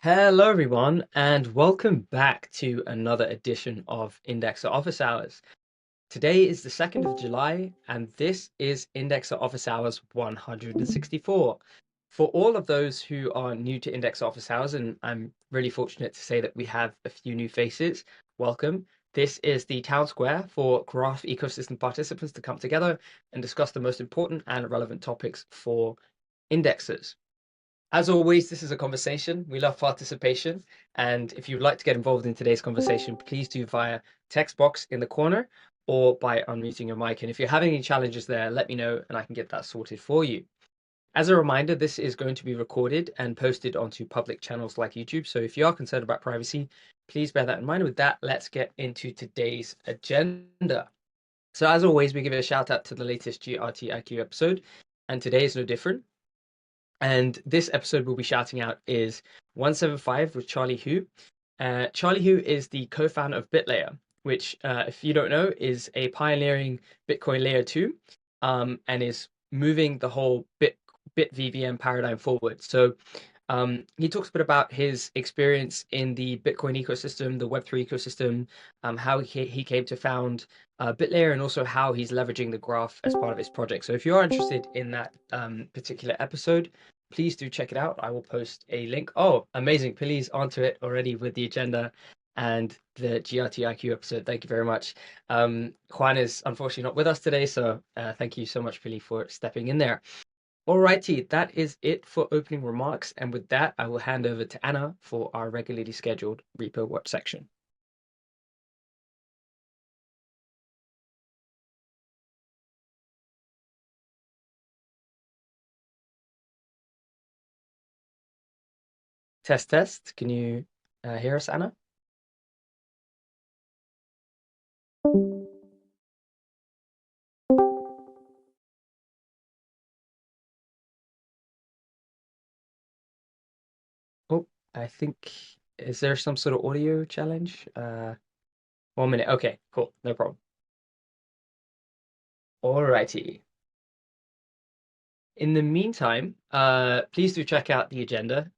Hello, everyone, and welcome back to another edition of Indexer Office Hours. Today is the 2nd of July, and this is Indexer Office Hours 164. For all of those who are new to Indexer Office Hours, and I'm really fortunate to say that we have a few new faces, welcome. This is the town square for graph ecosystem participants to come together and discuss the most important and relevant topics for indexers. As always, this is a conversation. We love participation. And if you'd like to get involved in today's conversation, please do via text box in the corner or by unmuting your mic. And if you're having any challenges there, let me know and I can get that sorted for you. As a reminder, this is going to be recorded and posted onto public channels like YouTube. So if you are concerned about privacy, please bear that in mind. With that, let's get into today's agenda. So as always, we give a shout out to the latest 𝗨𝗂𝗧𝗂𝗧 episode. And today is no different. And this episode we'll be shouting out is 175 with 𝗨𝗨𝗂𝗟. 𝗨𝗨𝗂 is the co-founder of BitLayer, which, if you don't know, is a pioneering Bitcoin layer 2 and is moving the whole Bit VVM paradigm forward. So he talks a bit about his experience in the Bitcoin ecosystem, the Web3 ecosystem, how he came to found BitLayer, and also how he's leveraging the graph as part of his project. So if you are interested in that particular episode, please do check it out. I will post a link. Oh, amazing. Please onto it already with the agenda and the 𝗨𝗂𝗧𝗂𝗧 episode. Thank you very much. Juan is unfortunately not with us today, so thank you so much, Pili, for stepping in there. Alrighty, that is it for opening remarks. And with that, I will hand over to Anna for our regularly scheduled Repo Watch section. Test, test. Can you hear us, Anna? Oh, I think, is there some sort of audio challenge? 1 minute. Okay, cool. No problem. Alrighty. In the meantime, please do check out the agenda.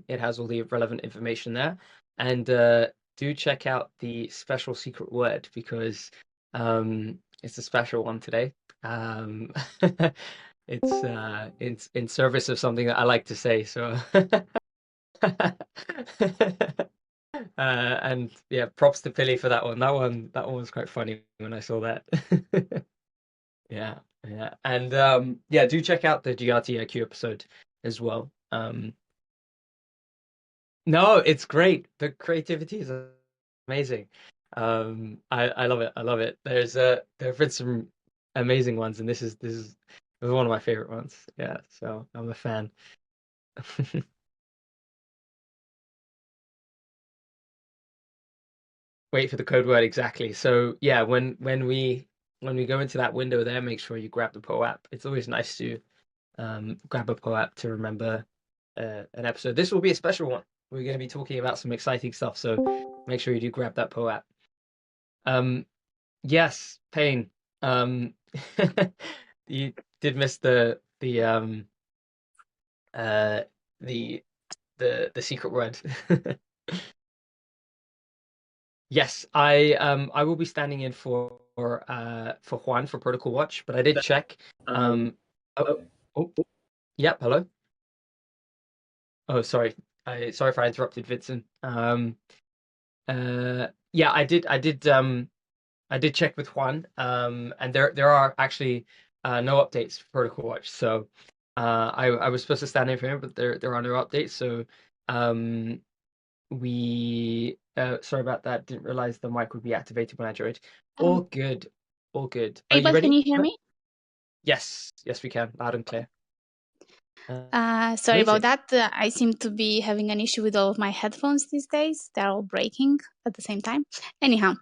It has all the relevant information there. And do check out the special secret word because it's a special one today. Um, it's in service of something that I like to say. So and yeah, props to Pili for that one. That one was quite funny when I saw that. Yeah, yeah. And yeah, do check out the 𝗨𝗂𝗧𝗂𝗧 episode as well. No, it's great. The creativity is amazing. I love it. I love it. There have been some amazing ones, and this is one of my favorite ones. Yeah, so I'm a fan. Wait for the code word exactly. So yeah, when we go into that window there, make sure you grab the POAP. It's always nice to grab a POAP to remember an episode. This will be a special one. We're going to be talking about some exciting stuff, so make sure you do grab that POAP. Yes, Pain. You did miss uh the the secret word. Yes, I will be standing in for Juan for Protocol Watch, but I did check. Oh, oh, yep, hello. Oh, sorry. Sorry if I interrupted, Vincent. Yeah, I did check with Juan. And there are actually no updates for Protocol Watch. So I was supposed to stand in for him, but there are no updates. So we sorry about that. Didn't realize the mic would be activated when I joined. All good. All good. Are you Able, ready? can you hear me? Yes, yes, we can. Loud and clear. Sorry Amazing. about that. I seem to be having an issue with all of my headphones these days. They're all breaking at the same time. Anyhow,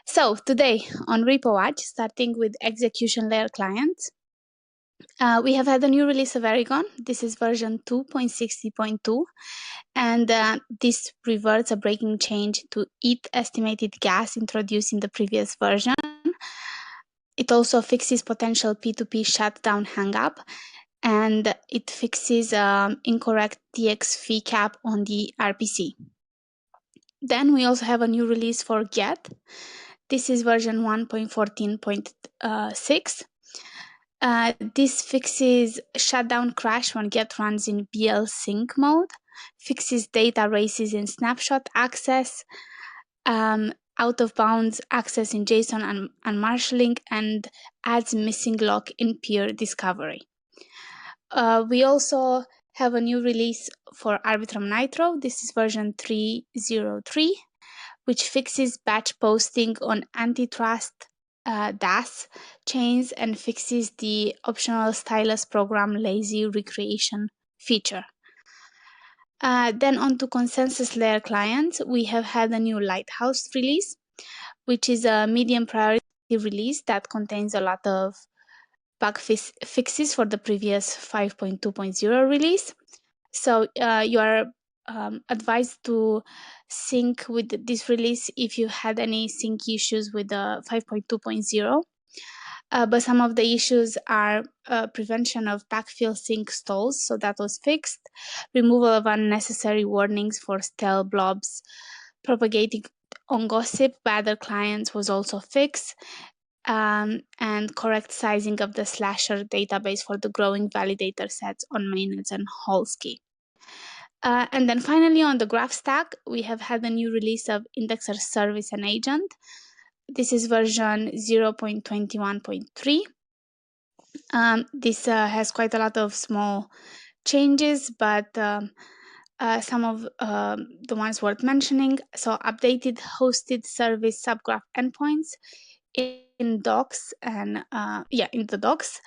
so today on Repo Watch, starting with execution layer clients, we have had a new release of Aragon. This is version 2.60.2, and this reverts a breaking change to ETH estimated gas introduced in the previous version. It also fixes potential P2P shutdown hangup. and it fixes incorrect 𝗨𝗂𝗂𝗃 on the RPC. Then we also have a new release for Get. This is version 1.14.6. This fixes shutdown crash when Get runs in BL sync mode, fixes data races in snapshot access, out of bounds access in JSON and marshalling, and adds missing lock in peer discovery. We also have a new release for Arbitrum Nitro. This is version 3.03, which fixes batch posting on antitrust DAS chains and fixes the optional stylus program lazy recreation feature. Then on to consensus layer clients, we have had a new Lighthouse release, which is a medium priority release that contains a lot of bug fixes for the previous 5.2.0 release. So you are advised to sync with this release if you had any sync issues with the 5.2.0. But some of the issues are prevention of backfill sync stalls, so that was fixed. Removal of unnecessary warnings for stale blobs propagating on gossip by other clients was also fixed. And correct sizing of the slasher database for the growing validator sets on mainnets and Holsky. And then finally, on the graph stack, we have had a new release of Indexer Service and Agent. This is version 0.21.3. This has quite a lot of small changes, but some of the ones worth mentioning. So updated hosted service subgraph endpoints in docs and in the docs,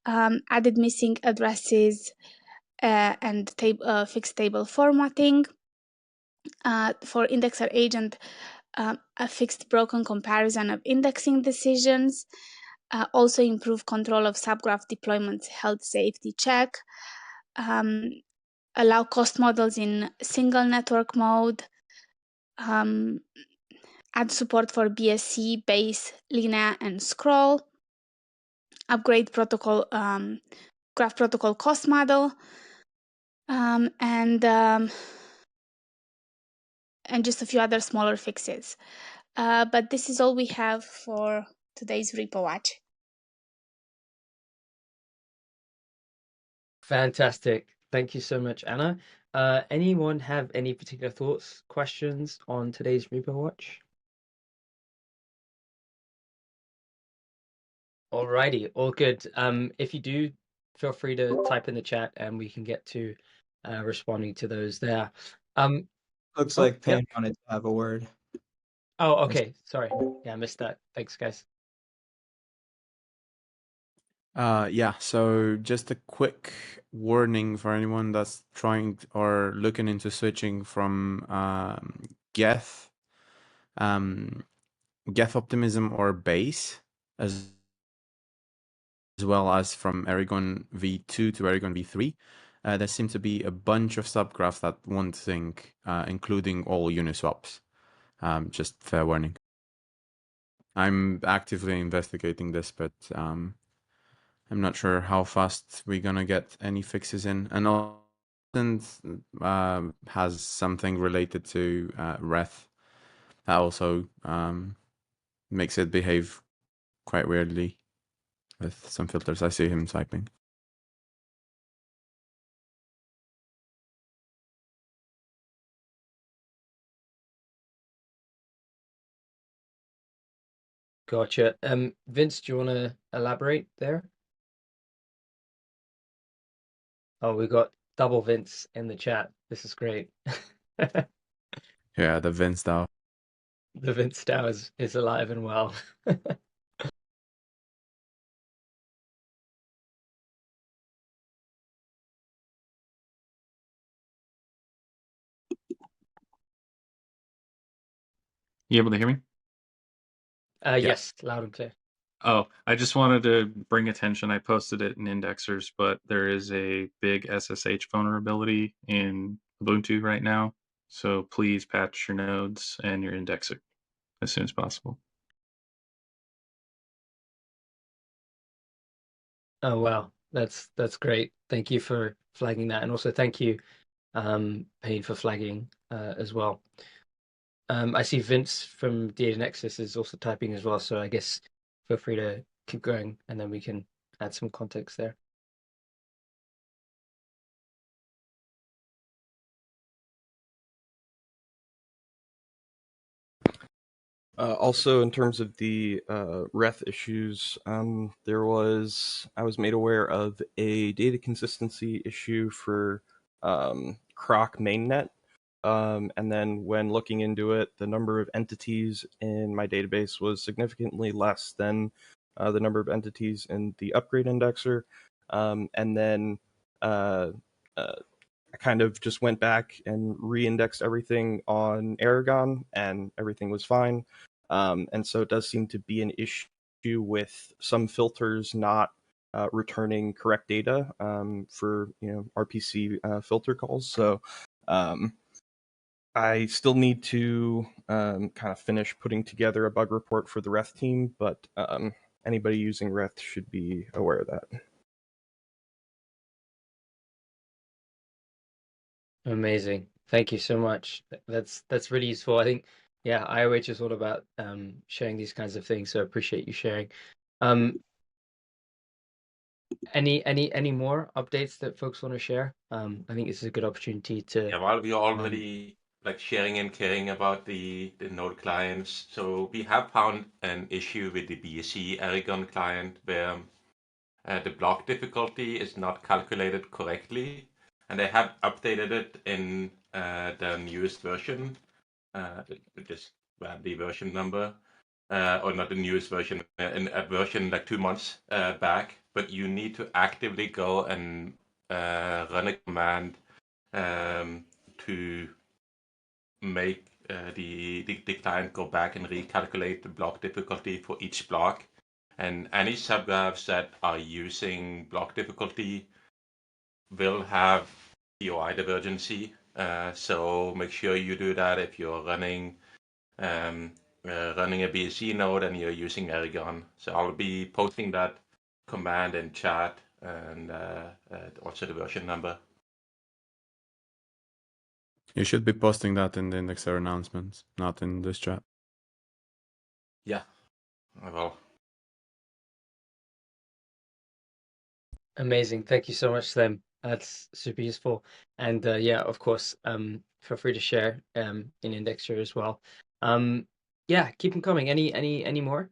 added missing addresses and fixed table formatting. For Indexer Agent, a fixed broken comparison of indexing decisions, also improve control of subgraph deployments, health safety check, allow cost models in single network mode, add support for BSC, base, linea, and scroll, upgrade protocol, graph protocol cost model, and just a few other smaller fixes. But this is all we have for today's Repo Watch. Fantastic. Thank you so much, Anna. Anyone have any particular thoughts, questions on today's Repo Watch? Alrighty, all good. If you do, feel free to type in the chat and we can get to responding to those there. Looks Oh, like Payne yep. wanted to have a word. Oh, okay. Sorry. Yeah, I missed that. Thanks, guys. Yeah, so just a quick warning for anyone that's trying or looking into switching from Geth, Geth Optimism or Base, as well as from Aragon v2 to Aragon v3. There seem to be a bunch of subgraphs that won't sync, including all Uniswaps. Just fair warning. I'm actively investigating this, but I'm not sure how fast we're gonna get any fixes in. And also has something related to Reth that also makes it behave quite weirdly with some filters. I see him typing. Gotcha. Vince, do you want to elaborate there? Oh, we got double Vince in the chat. This is great. Yeah, the Vince style. The Vince Style is alive and well. You able to hear me? Yes, loud and clear. Oh, I just wanted to bring attention. I posted it in Indexers, but there is a big SSH vulnerability in Ubuntu right now. So please patch your nodes and your indexer as soon as possible. Oh, wow. That's great. Thank you for flagging that, and also thank you, Payne, for flagging as well. I see Vince from Data Nexus is also typing as well, so I guess feel free to keep going, and then we can add some context there. Also, in terms of the REF issues, I was made aware of a data consistency issue for Croc mainnet. And then when looking into it, the number of entities in my database was significantly less than the number of entities in the upgrade indexer. And then I kind of just went back and re-indexed everything on Aragon, and everything was fine. And so it does seem to be an issue with some filters not returning correct data for RPC filter calls. So I still need to kind of finish putting together a bug report for the REF team, but anybody using REF should be aware of that. Amazing. Thank you so much. That's really useful. I think, yeah, IOH is all about sharing these kinds of things, so I appreciate you sharing. Any more updates that folks want to share? I think this is a good opportunity to. Yeah, well, we are already like sharing and caring about the node clients. So we have found an issue with the BSC Aragon client where the block difficulty is not calculated correctly, and they have updated it in the newest version, just the version number, or not the newest version, in a version like 2 months back. But you need to actively go and run a command to make the client go back and recalculate the block difficulty for each block. And any subgraphs that are using block difficulty will have POI divergency. So make sure you do that if you're running a BSC node and you're using Aragon. So I'll be posting that command in chat and also the version number. You should be posting that in the indexer announcements, not in this chat. Yeah, I will. Amazing. Thank you so much, Slim. That's super useful. And yeah, of course, feel free to share in Indexer as well. Yeah, keep them coming. Any more?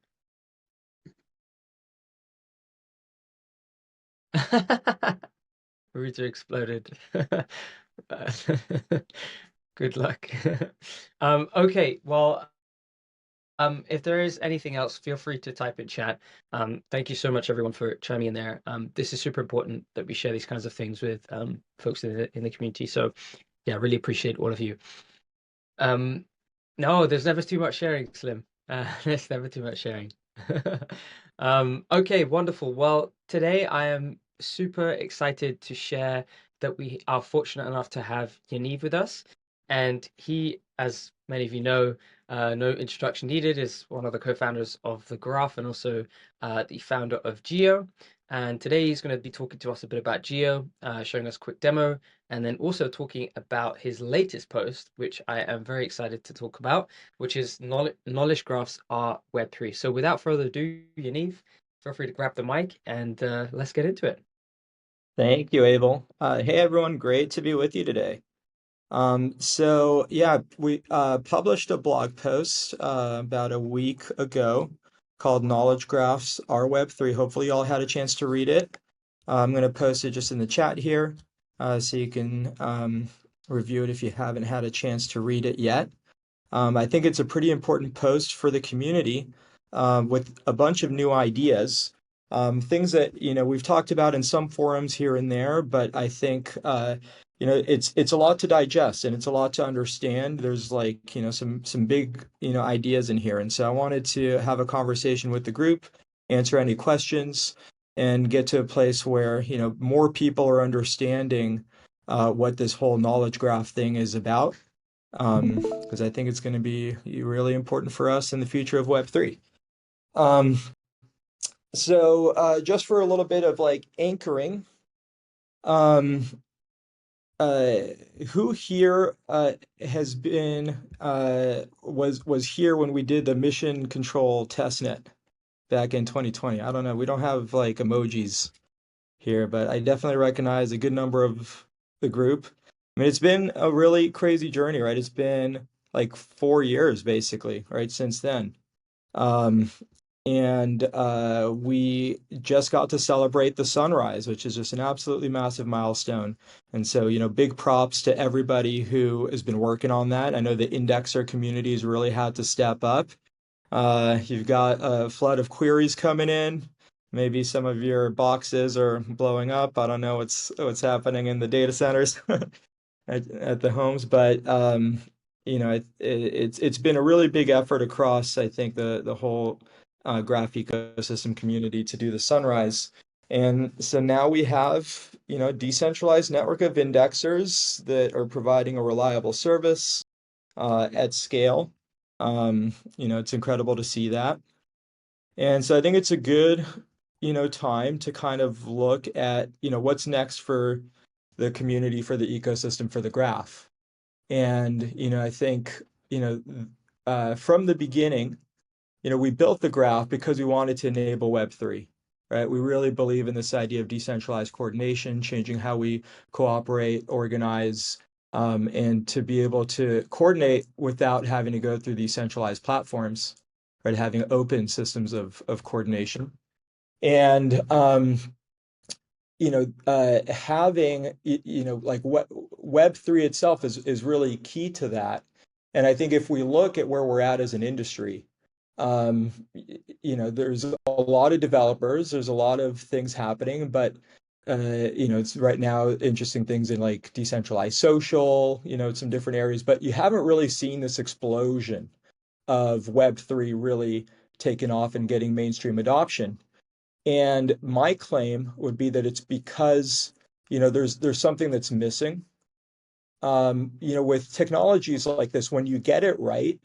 Router exploded. Good luck. Okay, well, if there is anything else, feel free to type in chat. Thank you so much, everyone, for chiming in there. This is super important that we share these kinds of things with folks in the community. So, yeah, really appreciate all of you. No, there's never too much sharing, Slim. There's never too much sharing. Okay, wonderful. Well, today I am super excited to share that we are fortunate enough to have Yaniv with us. And he, as many of you know, no introduction needed, is one of the co-founders of The Graph and also the founder of Geo. And today he's going to be talking to us a bit about Geo, showing us a quick demo, and then also talking about his latest post, which I am very excited to talk about, which is knowledge graphs are Web3. So without further ado, Yaniv, feel free to grab the mic and let's get into it. Thank you, Abel. Hey, everyone. Great to be with you today. So yeah, we published a blog post about a week ago called Knowledge Graphs are Web3. Hopefully you all had a chance to read it. I'm going to post it just in the chat here so you can review it if you haven't had a chance to read it yet. I think it's a pretty important post for the community with a bunch of new ideas. Things that we've talked about in some forums here and there, but I think it's a lot to digest and it's a lot to understand. There's some big ideas in here, and so I wanted to have a conversation with the group, answer any questions, and get to a place where more people are understanding what this whole knowledge graph thing is about, because I think it's going to be really important for us in the future of Web3. So just for a little bit of like anchoring, um, who here has been was here when we did the mission control testnet back in 2020? I don't know. We don't have like emojis here, but I definitely recognize a good number of the group. I mean, it's been a really crazy journey, right? It's been like 4 years basically, right, since then. Um, and we just got to celebrate the sunrise, which is just an absolutely massive milestone. And so, big props to everybody who has been working on that. I know the indexer community has really had to step up. You've got a flood of queries coming in. Maybe some of your boxes are blowing up. I don't know what's happening in the data centers at the homes, but it's been a really big effort across, I think, the whole graph ecosystem community to do the sunrise. And so now we have, a decentralized network of indexers that are providing a reliable service at scale. It's incredible to see that. And so I think it's a good, time to kind of look at, what's next for the community, for the ecosystem, for the graph. And, I think, from the beginning, we built the graph because we wanted to enable Web3, right? We really believe in this idea of decentralized coordination, changing how we cooperate, organize, and to be able to coordinate without having to go through these centralized platforms, right? Having open systems of coordination. And, having, like Web3 itself is really key to that. And I think if we look at where we're at as an industry, there's a lot of developers, there's a lot of things happening, but it's right now interesting things in like decentralized social, some different areas, but you haven't really seen this explosion of Web3 really taking off and getting mainstream adoption. And my claim would be that it's because, there's something that's missing. With technologies like this, when you get it right,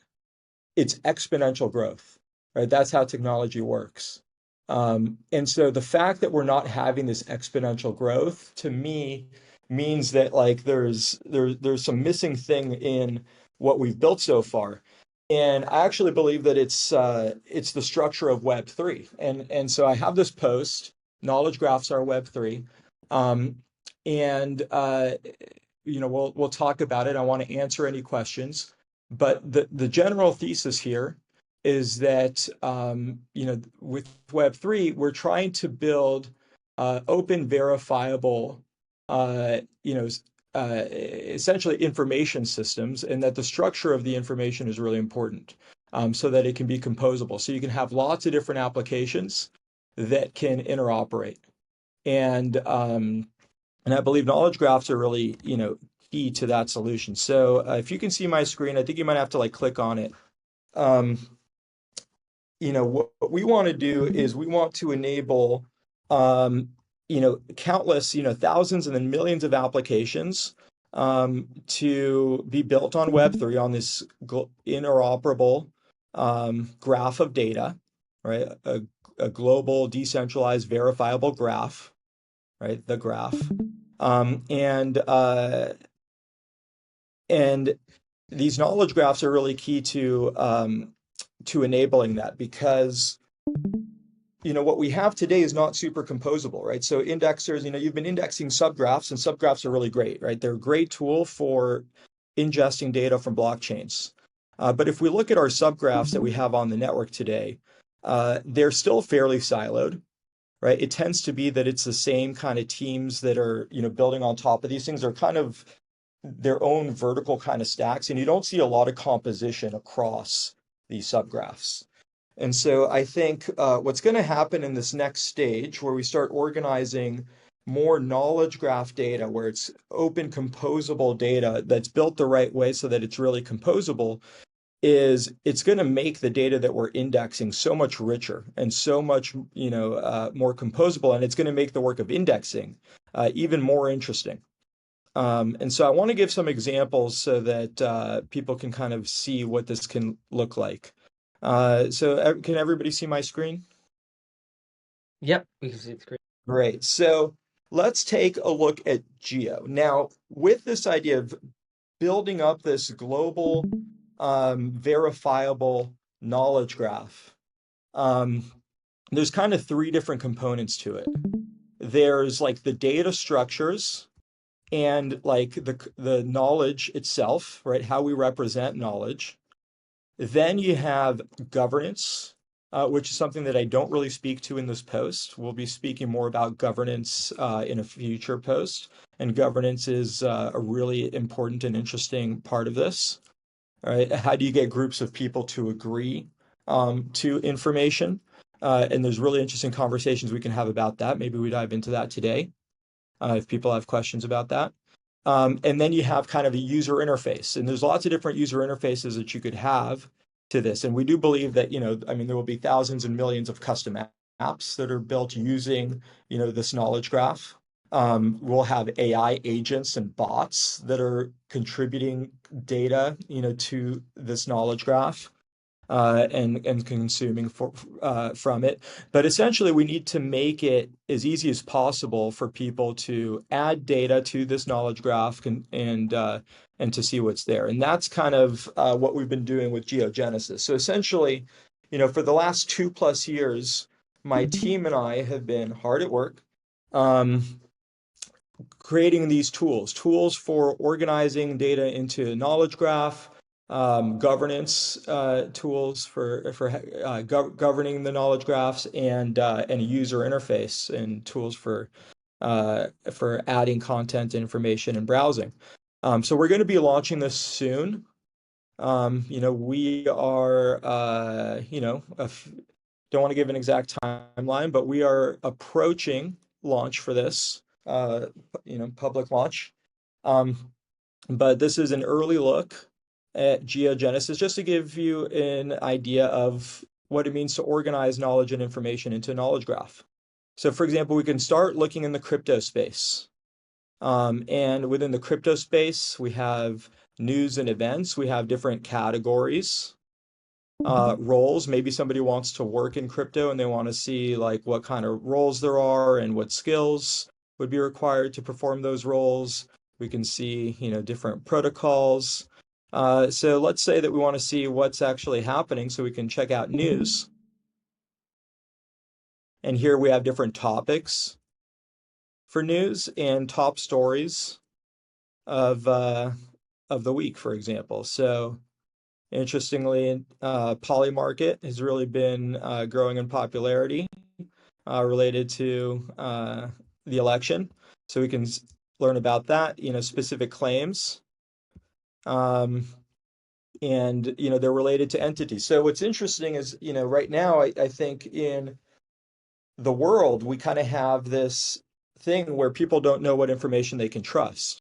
it's exponential growth, right? That's how technology works. And so the fact that we're not having this exponential growth, to me, means that like there's some missing thing in what we've built so far. And I actually believe that it's the structure of Web3. And so I have this post, knowledge graphs are Web3. And we'll talk about it. I want to answer any questions. But the general thesis here is that with Web3, we're trying to build open, verifiable, essentially information systems, and that the structure of the information is really important, so that it can be composable. So you can have lots of different applications that can interoperate. And I believe knowledge graphs are really, key to that solution. So if you can see my screen, I think you might have to like click on it. What we want to do is we want to enable, countless, thousands and then millions of applications to be built on Web3 on this interoperable graph of data, right? A global, decentralized, verifiable graph, right? The graph. And these knowledge graphs are really key to enabling that, because what we have today is not super composable, right? So indexers, you've been indexing subgraphs, and subgraphs are really great, right? They're a great tool for ingesting data from blockchains. But if we look at our subgraphs that we have on the network today, they're still fairly siloed, right? It tends to be that it's the same kind of teams that are, building on top of these things. They're kind of their own vertical kind of stacks, and you don't see a lot of composition across these subgraphs. And so I think what's going to happen in this next stage, where we start organizing more knowledge graph data, where it's open composable data that's built the right way so that it's really composable, is it's going to make the data that we're indexing so much richer and so much more composable, and it's going to make the work of indexing even more interesting. And so I want to give some examples so that people can kind of see what this can look like. So can everybody see my screen? Yep, we can see the screen. Great. So let's take a look at geo. Now, with this idea of building up this global verifiable knowledge graph, there's kind of three different components to it. There's like the data structures and like the knowledge itself, right? How we represent knowledge. Then you have governance, which is something that I don't really speak to in this post. We'll be speaking more about governance in a future post. And governance is a really important and interesting part of this. Right? How do you get groups of people to agree to information? And there's really interesting conversations we can have about that. Maybe we dive into that today if people have questions about that. And then you have kind of a user interface. And there's lots of different user interfaces that you could have to this. And we do believe that, there will be thousands and millions of custom apps that are built using, this knowledge graph. We'll have AI agents and bots that are contributing data, to this knowledge graph and consuming from it. But essentially, we need to make it as easy as possible for people to add data to this knowledge graph and to see what's there. And that's kind of what we've been doing with GeoGenesis. So essentially, for the last 2+ years, my team and I have been hard at work creating these tools for organizing data into a knowledge graph, governance tools for governing the knowledge graphs, and a user interface and tools for adding content, information, and browsing. So we're going to be launching this soon. We are, don't want to give an exact timeline, but we are approaching launch for this. Public launch. But this is an early look at GeoGenesis, just to give you an idea of what it means to organize knowledge and information into a knowledge graph. So for example, we can start looking in the crypto space. And within the crypto space, we have news and events. We have different categories, roles. Maybe somebody wants to work in crypto and they want to see like what kind of roles there are and what skills would be required to perform those roles. We can see, different protocols. So let's say that we want to see what's actually happening, so we can check out news. And here we have different topics for news and top stories of the week, for example. So interestingly, Polymarket has really been growing in popularity related to the election. So we can learn about that, specific claims. And, they're related to entities. So what's interesting is, right now, I think in the world, we kind of have this thing where people don't know what information they can trust.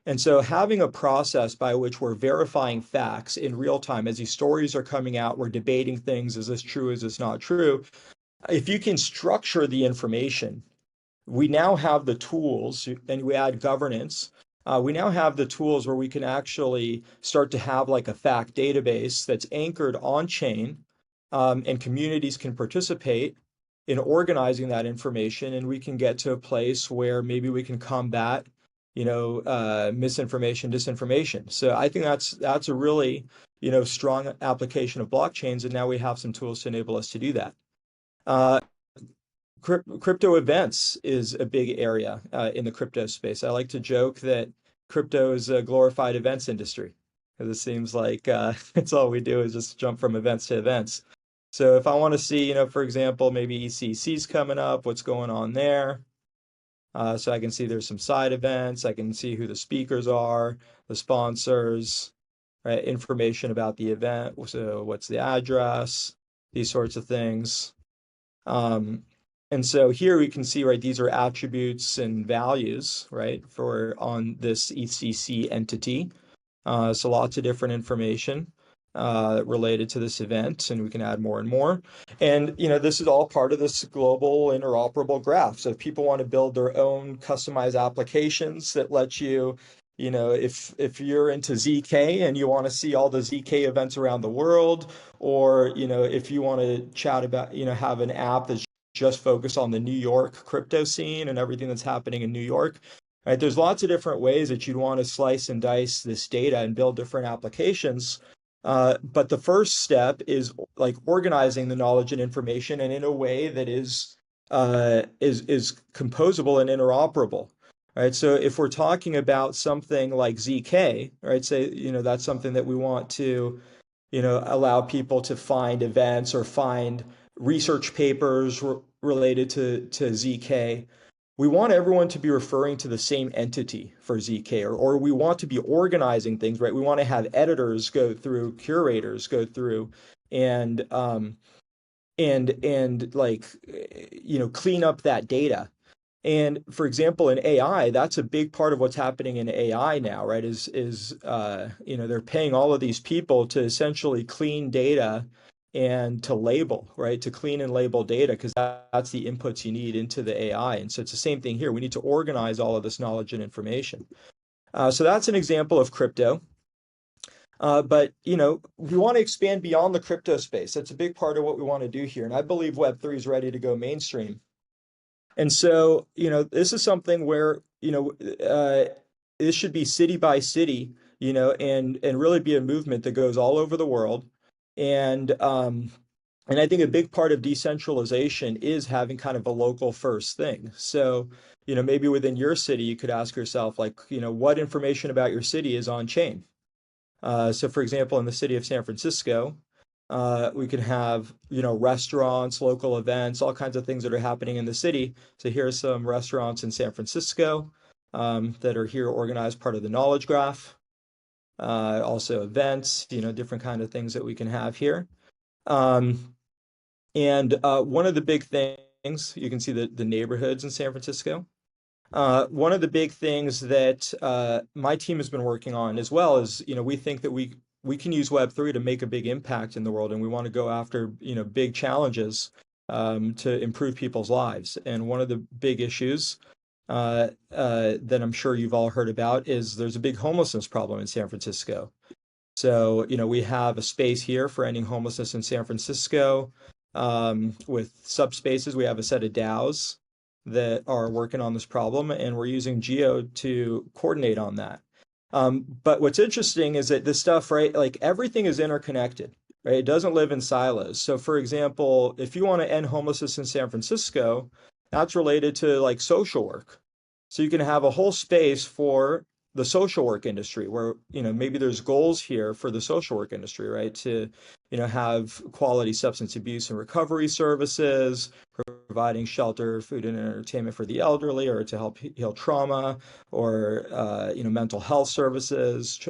And so having a process by which we're verifying facts in real time as these stories are coming out, we're debating things. Is this true? Is this not true? If you can structure the information, we now have the tools, and we add governance. We now have the tools where we can actually start to have like a fact database that's anchored on chain, and communities can participate in organizing that information, and we can get to a place where maybe we can combat, misinformation, disinformation. So I think that's a really, strong application of blockchains, and now we have some tools to enable us to do that. Crypto events is a big area in the crypto space. I like to joke that crypto is a glorified events industry, because it seems like it's all we do is just jump from events to events. So if I want to see, for example, maybe ECC's coming up, what's going on there? So I can see there's some side events. I can see who the speakers are, the sponsors, right? Information about the event. So what's the address? These sorts of things. And so here we can see, right, these are attributes and values, right, on this ECC entity. So lots of different information related to this event, and we can add more and more. And, this is all part of this global interoperable graph. So if people want to build their own customized applications that let you, if you're into ZK and you want to see all the ZK events around the world, or, if you want to chat about, have an app that's just focus on the New York crypto scene and everything that's happening in New York. Right? There's lots of different ways that you'd want to slice and dice this data and build different applications. But the first step is like organizing the knowledge and information, and in a way that is composable and interoperable. Right. So if we're talking about something like ZK, right, say, that's something that we want to, allow people to find events or find research papers related to ZK. We want everyone to be referring to the same entity for ZK, or we want to be organizing things, right? We want to have editors go through, curators go through, and like, clean up that data. And for example, in AI, that's a big part of what's happening in AI now, right? They're paying all of these people to essentially clean data and to label, right? To clean and label data, because that's the inputs you need into the AI. And so it's the same thing here. We need to organize all of this knowledge and information. So that's an example of crypto. But we want to expand beyond the crypto space. That's a big part of what we want to do here. And I believe Web3 is ready to go mainstream. And so, this is something where, this should be city by city, and really be a movement that goes all over the world. And I think a big part of decentralization is having kind of a local first thing. So, maybe within your city, you could ask yourself, like, what information about your city is on chain? So for example, in the city of San Francisco, we could have, restaurants, local events, all kinds of things that are happening in the city. So here are some restaurants in San Francisco that are here organized, part of the knowledge graph. Also events, different kind of things that we can have here. And one of the big things, you can see the neighborhoods in San Francisco. One of the big things that my team has been working on as well is, we think that we can use Web3 to make a big impact in the world, and we want to go after, big challenges to improve people's lives. And one of the big issues that I'm sure you've all heard about is there's a big homelessness problem in San Francisco. So, we have a space here for ending homelessness in San Francisco with subspaces. We have a set of DAOs that are working on this problem, and we're using Geo to coordinate on that. But what's interesting is that this stuff, right, like everything is interconnected, right? It doesn't live in silos. So for example, if you want to end homelessness in San Francisco, that's related to like social work. So you can have a whole space for the social work industry where, maybe there's goals here for the social work industry, right? To, have quality substance abuse and recovery services, providing shelter, food, and entertainment for the elderly, or to help heal trauma, or, mental health services.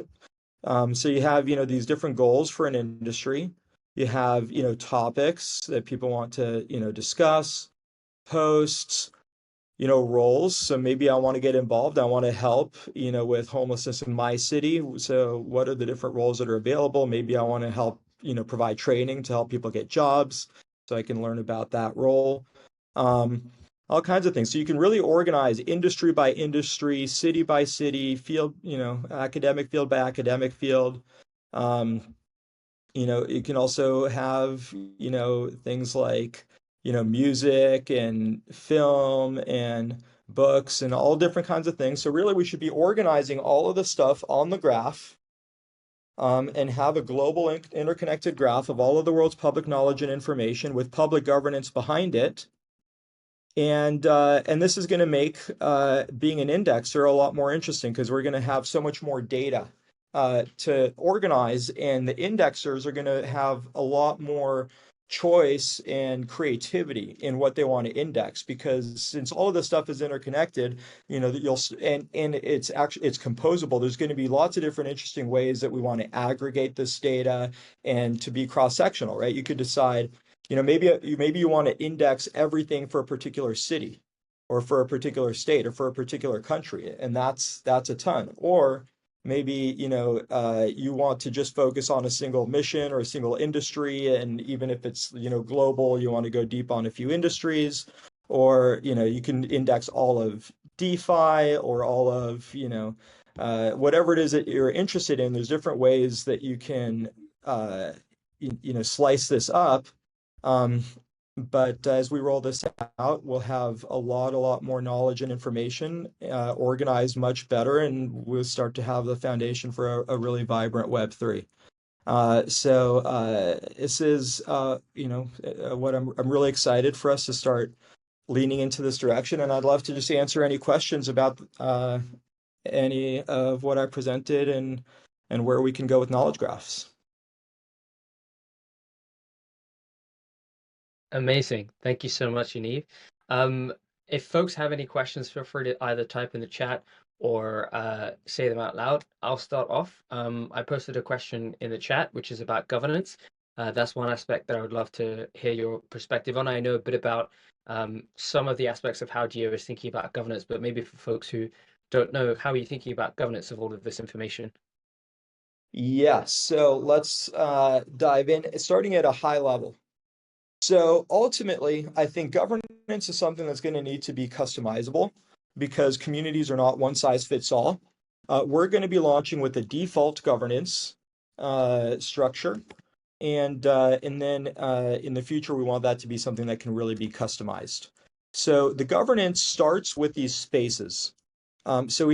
So you have, these different goals for an industry. You have, topics that people want to, discuss, posts, roles. So maybe I want to get involved. I want to help, with homelessness in my city. So what are the different roles that are available? Maybe I want to help, provide training to help people get jobs, so I can learn about that role. All kinds of things. So you can really organize industry by industry, city by city, field, academic field by academic field. You can also have, things like, music and film and books and all different kinds of things. So really we should be organizing all of the stuff on the graph, and have a global interconnected graph of all of the world's public knowledge and information with public governance behind it. And this is going to make being an indexer a lot more interesting, because we're going to have so much more data to organize, and the indexers are going to have a lot more choice and creativity in what they want to index, because since all of this stuff is interconnected, that and it's composable. There's going to be lots of different interesting ways that we want to aggregate this data and to be cross-sectional, right? You could decide, maybe you want to index everything for a particular city, or for a particular state, or for a particular country, and that's a ton. Or maybe, you want to just focus on a single mission or a single industry, and even if it's, global, you want to go deep on a few industries. Or, you can index all of DeFi, or all of, whatever it is that you're interested in. There's different ways that you can, slice this up. But as we roll this out, we'll have a lot more knowledge and information organized much better, and we'll start to have the foundation for a really vibrant Web3. This is, what I'm really excited for us to start leaning into this direction, and I'd love to just answer any questions about any of what I presented and where we can go with knowledge graphs. Amazing. Thank you so much, Yaniv. If folks have any questions, feel free to either type in the chat or say them out loud. I'll start off. I posted a question in the chat, which is about governance. That's one aspect that I would love to hear your perspective on. I know a bit about some of the aspects of how Geo is thinking about governance, but maybe for folks who don't know, how are you thinking about governance of all of this information? Yes, so let's dive in, starting at a high level. So ultimately, I think governance is something that's going to need to be customizable because communities are not one size fits all. We're going to be launching with a default governance structure. And then in the future, we want that to be something that can really be customized. So the governance starts with these spaces. So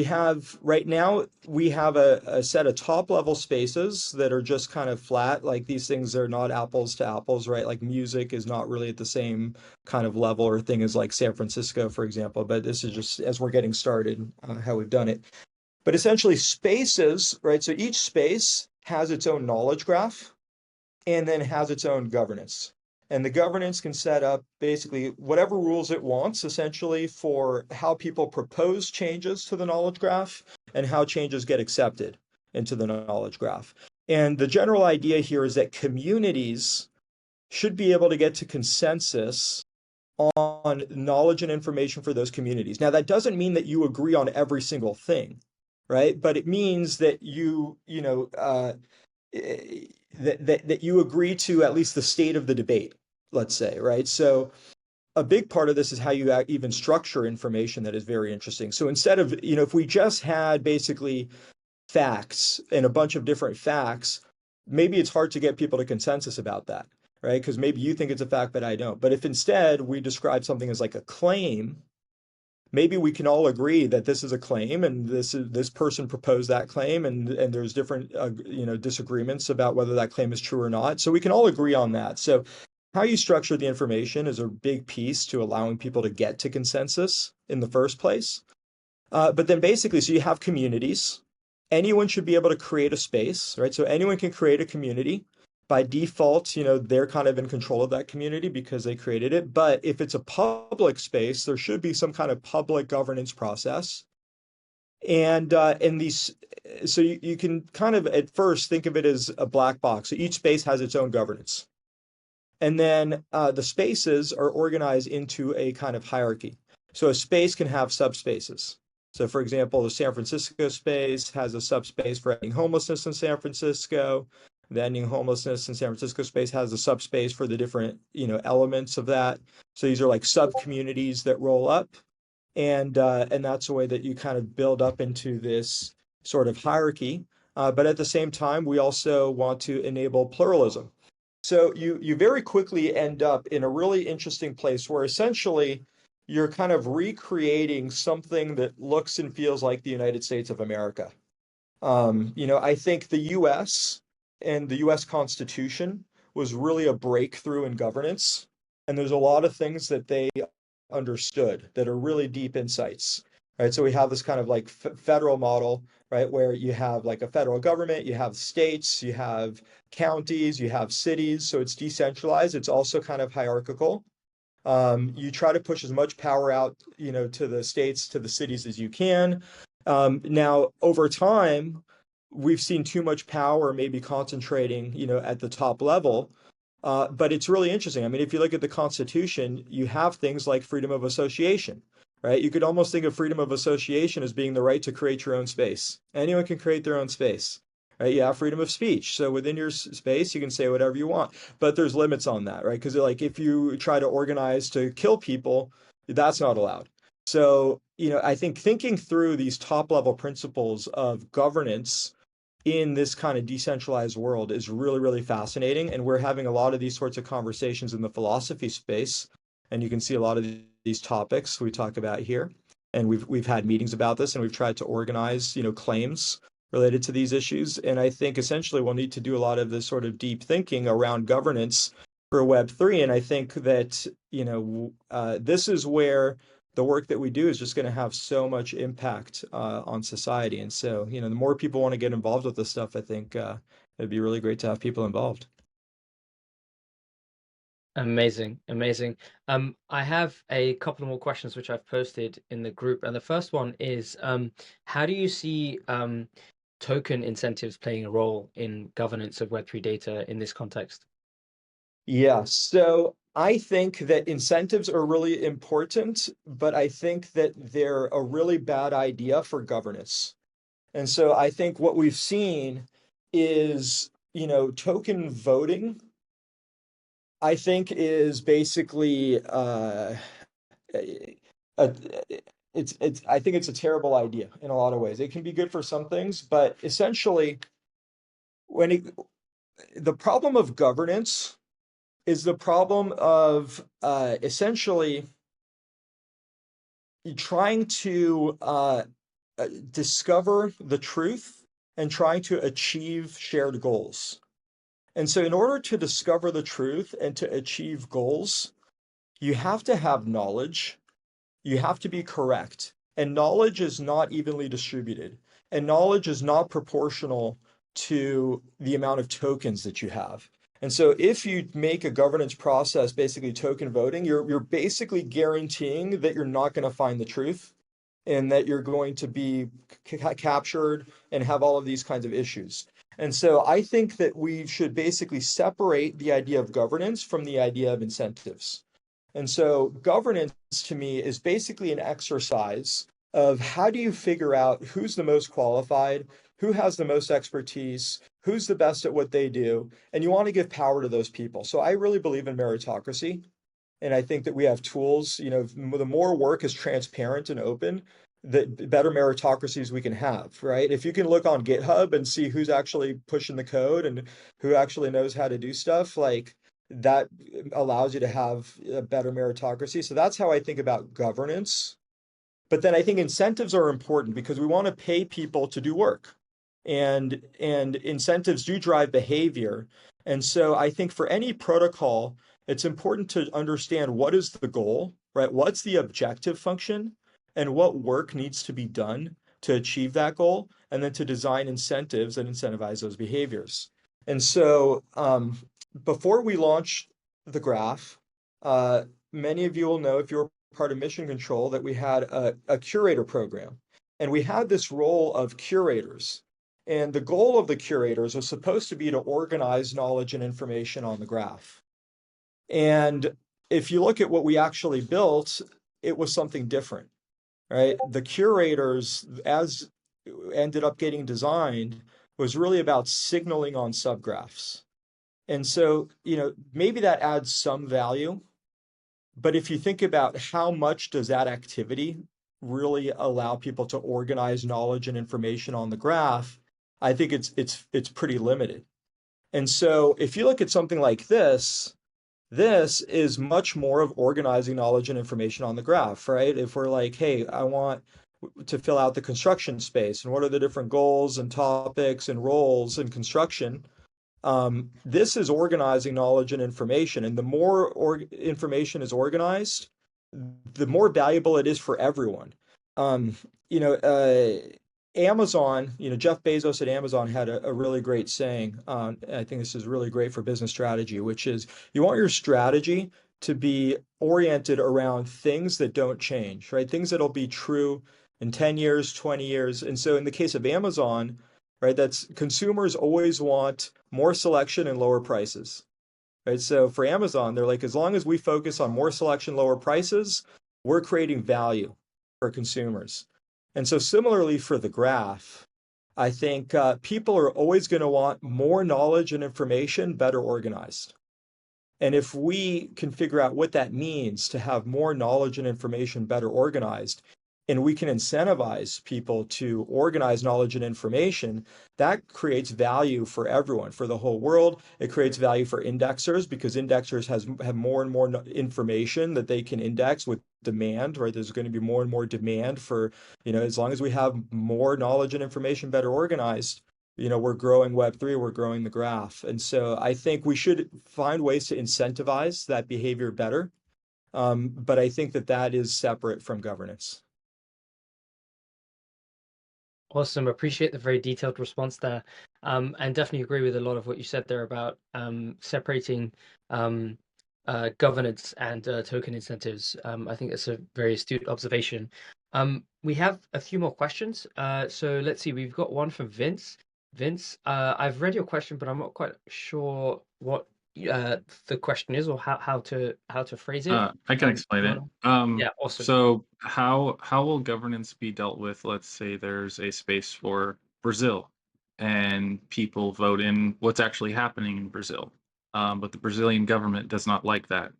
right now, we have a set of top level spaces that are just kind of flat. Like these things are not apples to apples, right? Like music is not really at the same kind of level or thing as like San Francisco, for example. But this is just as we're getting started, how we've done it. But essentially spaces, right? So each space has its own knowledge graph and then has its own governance. And the governance can set up basically whatever rules it wants, essentially, for how people propose changes to the knowledge graph and how changes get accepted into the knowledge graph. And the general idea here is that communities should be able to get to consensus on knowledge and information for those communities. Now, that doesn't mean that you agree on every single thing, right? But it means that that you agree to at least the state of the debate, let's say, right? So a big part of this is how you even structure information that is very interesting. So instead of, if we just had basically facts and a bunch of different facts, maybe it's hard to get people to consensus about that, right? Because maybe you think it's a fact, but I don't. But if instead we describe something as like a claim, maybe we can all agree that this is a claim and this person proposed that claim and there's different disagreements about whether that claim is true or not. So we can all agree on that. So how you structure the information is a big piece to allowing people to get to consensus in the first place. But then basically, so you have communities. Anyone should be able to create a space, right? So anyone can create a community. By default, they're kind of in control of that community because they created it. But if it's a public space, there should be some kind of public governance process. And so you can kind of at first think of it as a black box. So each space has its own governance. And then the spaces are organized into a kind of hierarchy. So a space can have subspaces. So for example, the San Francisco space has a subspace for ending homelessness in San Francisco. The ending homelessness in San Francisco space has a subspace for the different, elements of that. So these are like sub-communities that roll up. And that's a way that you kind of build up into this sort of hierarchy. But at the same time, we also want to enable pluralism. So you very quickly end up in a really interesting place where essentially you're kind of recreating something that looks and feels like the United States of America. I think the US and the US Constitution was really a breakthrough in governance. And there's a lot of things that they understood that are really deep insights, right? So we have this kind of like federal model, right? Where you have like a federal government, you have states, you have counties, you have cities. So it's decentralized. It's also kind of hierarchical. You try to push as much power out, to the states, to the cities as you can. Now, over time, we've seen too much power maybe concentrating, at the top level. But it's really interesting. I mean, if you look at the Constitution, you have things like freedom of association, right? You could almost think of freedom of association as being the right to create your own space. Anyone can create their own space, right? You have freedom of speech. So within your space, you can say whatever you want, but there's limits on that, right? Because like if you try to organize to kill people, that's not allowed. So, I think thinking through these top level principles of governance in this kind of decentralized world is really, really fascinating. And we're having a lot of these sorts of conversations in the philosophy space. And you can see a lot of these topics we talk about here. And we've had meetings about this, and we've tried to organize, claims related to these issues. And I think essentially we'll need to do a lot of this sort of deep thinking around governance for Web3. And I think that, this is where the work that we do is just going to have so much impact on society. And so, the more people want to get involved with this stuff, I think it'd be really great to have people involved. Amazing, amazing. I have a couple more questions which I've posted in the group, and the first one is, how do you see token incentives playing a role in governance of Web3 data in this context? Yeah, so I think that incentives are really important, but I think that they're a really bad idea for governance. And so I think what we've seen is, token voting, I think is basically I think it's a terrible idea in a lot of ways. It can be good for some things, but essentially the problem of governance is the problem of essentially trying to discover the truth and trying to achieve shared goals. And so in order to discover the truth and to achieve goals, you have to have knowledge, you have to be correct, and knowledge is not evenly distributed, and knowledge is not proportional to the amount of tokens that you have. And so if you make a governance process basically token voting, you're basically guaranteeing that you're not going to find the truth and that you're going to be captured and have all of these kinds of issues. And so I think that we should basically separate the idea of governance from the idea of incentives. And so governance to me is basically an exercise of how do you figure out who's the most qualified, who has the most expertise, who's the best at what they do, and you want to give power to those people. So I really believe in meritocracy. And I think that we have tools, the more work is transparent and open, the better meritocracies we can have, right? If you can look on GitHub and see who's actually pushing the code and who actually knows how to do stuff, like that allows you to have a better meritocracy. So that's how I think about governance. But then I think incentives are important because we want to pay people to do work. And incentives do drive behavior. And so I think for any protocol, it's important to understand what is the goal, right? What's the objective function and what work needs to be done to achieve that goal, and then to design incentives that incentivize those behaviors. And so before we launched the graph, many of you will know if you're part of Mission Control that we had a curator program. And we had this role of curators. And the goal of the curators was supposed to be to organize knowledge and information on the graph. And if you look at what we actually built, it was something different, right? The curators, as ended up getting designed, was really about signaling on subgraphs. And so, maybe that adds some value. But if you think about how much does that activity really allow people to organize knowledge and information on the graph, I think it's pretty limited. And so if you look at something like this is much more of organizing knowledge and information on the graph, right? If we're like, hey, I want to fill out the construction space and what are the different goals and topics and roles in construction, this is organizing knowledge and information. And the more information is organized, the more valuable it is for everyone. Amazon, Jeff Bezos at Amazon had a really great saying. I think this is really great for business strategy, which is you want your strategy to be oriented around things that don't change, right? Things that'll be true in 10 years, 20 years. And so in the case of Amazon, right, that's consumers always want more selection and lower prices, right? So for Amazon, they're like, as long as we focus on more selection, lower prices, we're creating value for consumers. And so similarly for the graph, I think people are always going to want more knowledge and information better organized. And if we can figure out what that means to have more knowledge and information better organized, and we can incentivize people to organize knowledge and information, that creates value for everyone, for the whole world. It creates value for indexers because indexers have more and more information that they can index with demand, right? There's going to be more and more demand for, as long as we have more knowledge and information better organized, we're growing Web3, we're growing the graph. And so I think we should find ways to incentivize that behavior better. But I think that is separate from governance. Awesome. Appreciate the very detailed response there. And definitely agree with a lot of what you said there about separating governance and token incentives. I think that's a very astute observation. We have a few more questions. So let's see. We've got one from Vince. Vince, I've read your question, but I'm not quite sure what the question is or how to phrase it. I can explain it. Yeah, awesome. So how will governance be dealt with? Let's say there's a space for Brazil, and people vote in what's actually happening in Brazil, but the Brazilian government does not like that,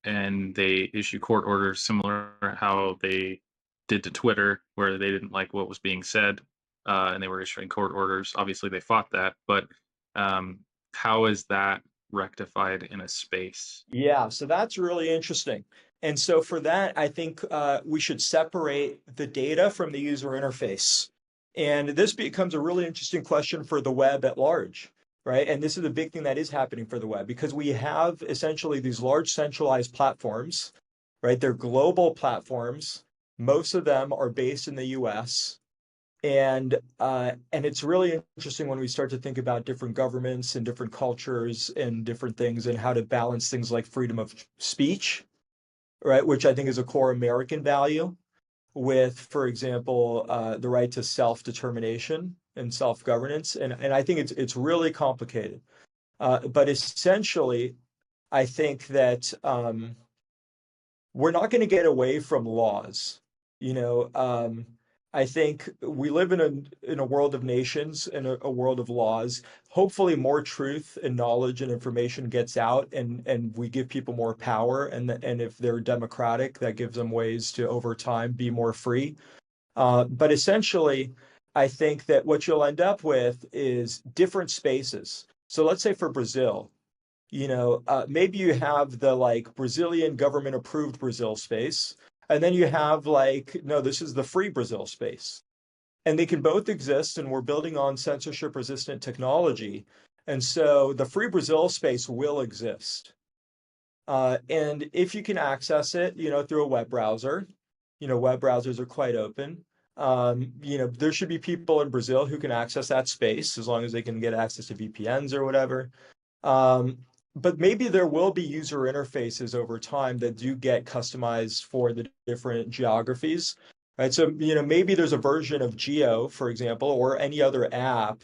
and they issue court orders similar to how they did to Twitter, where they didn't like what was being said, and they were issuing court orders. Obviously, they fought that, but how is that rectified in a space? Yeah, so that's really interesting. And so for that, I think we should separate the data from the user interface. And this becomes a really interesting question for the web at large, right? And this is a big thing that is happening for the web because we have essentially these large centralized platforms, right? They're global platforms. Most of them are based in the US. And it's really interesting when we start to think about different governments and different cultures and different things and how to balance things like freedom of speech, right? Which I think is a core American value with, for example, the right to self-determination and self-governance. And I think it's really complicated. But essentially, I think that we're not going to get away from laws. I think we live in a world of nations and a world of laws. Hopefully more truth and knowledge and information gets out and we give people more power. And if they're democratic, that gives them ways to, over time, be more free. But essentially, I think that what you'll end up with is different spaces. So let's say for Brazil, maybe you have the Brazilian government approved Brazil space. And then you have no, this is the free Brazil space. And they can both exist, and we're building on censorship resistant technology. And so the free Brazil space will exist. And if you can access it, through a web browser, web browsers are quite open. There should be people in Brazil who can access that space as long as they can get access to VPNs or whatever. But maybe there will be user interfaces over time that do get customized for the different geographies, right? So, maybe there's a version of Geo, for example, or any other app.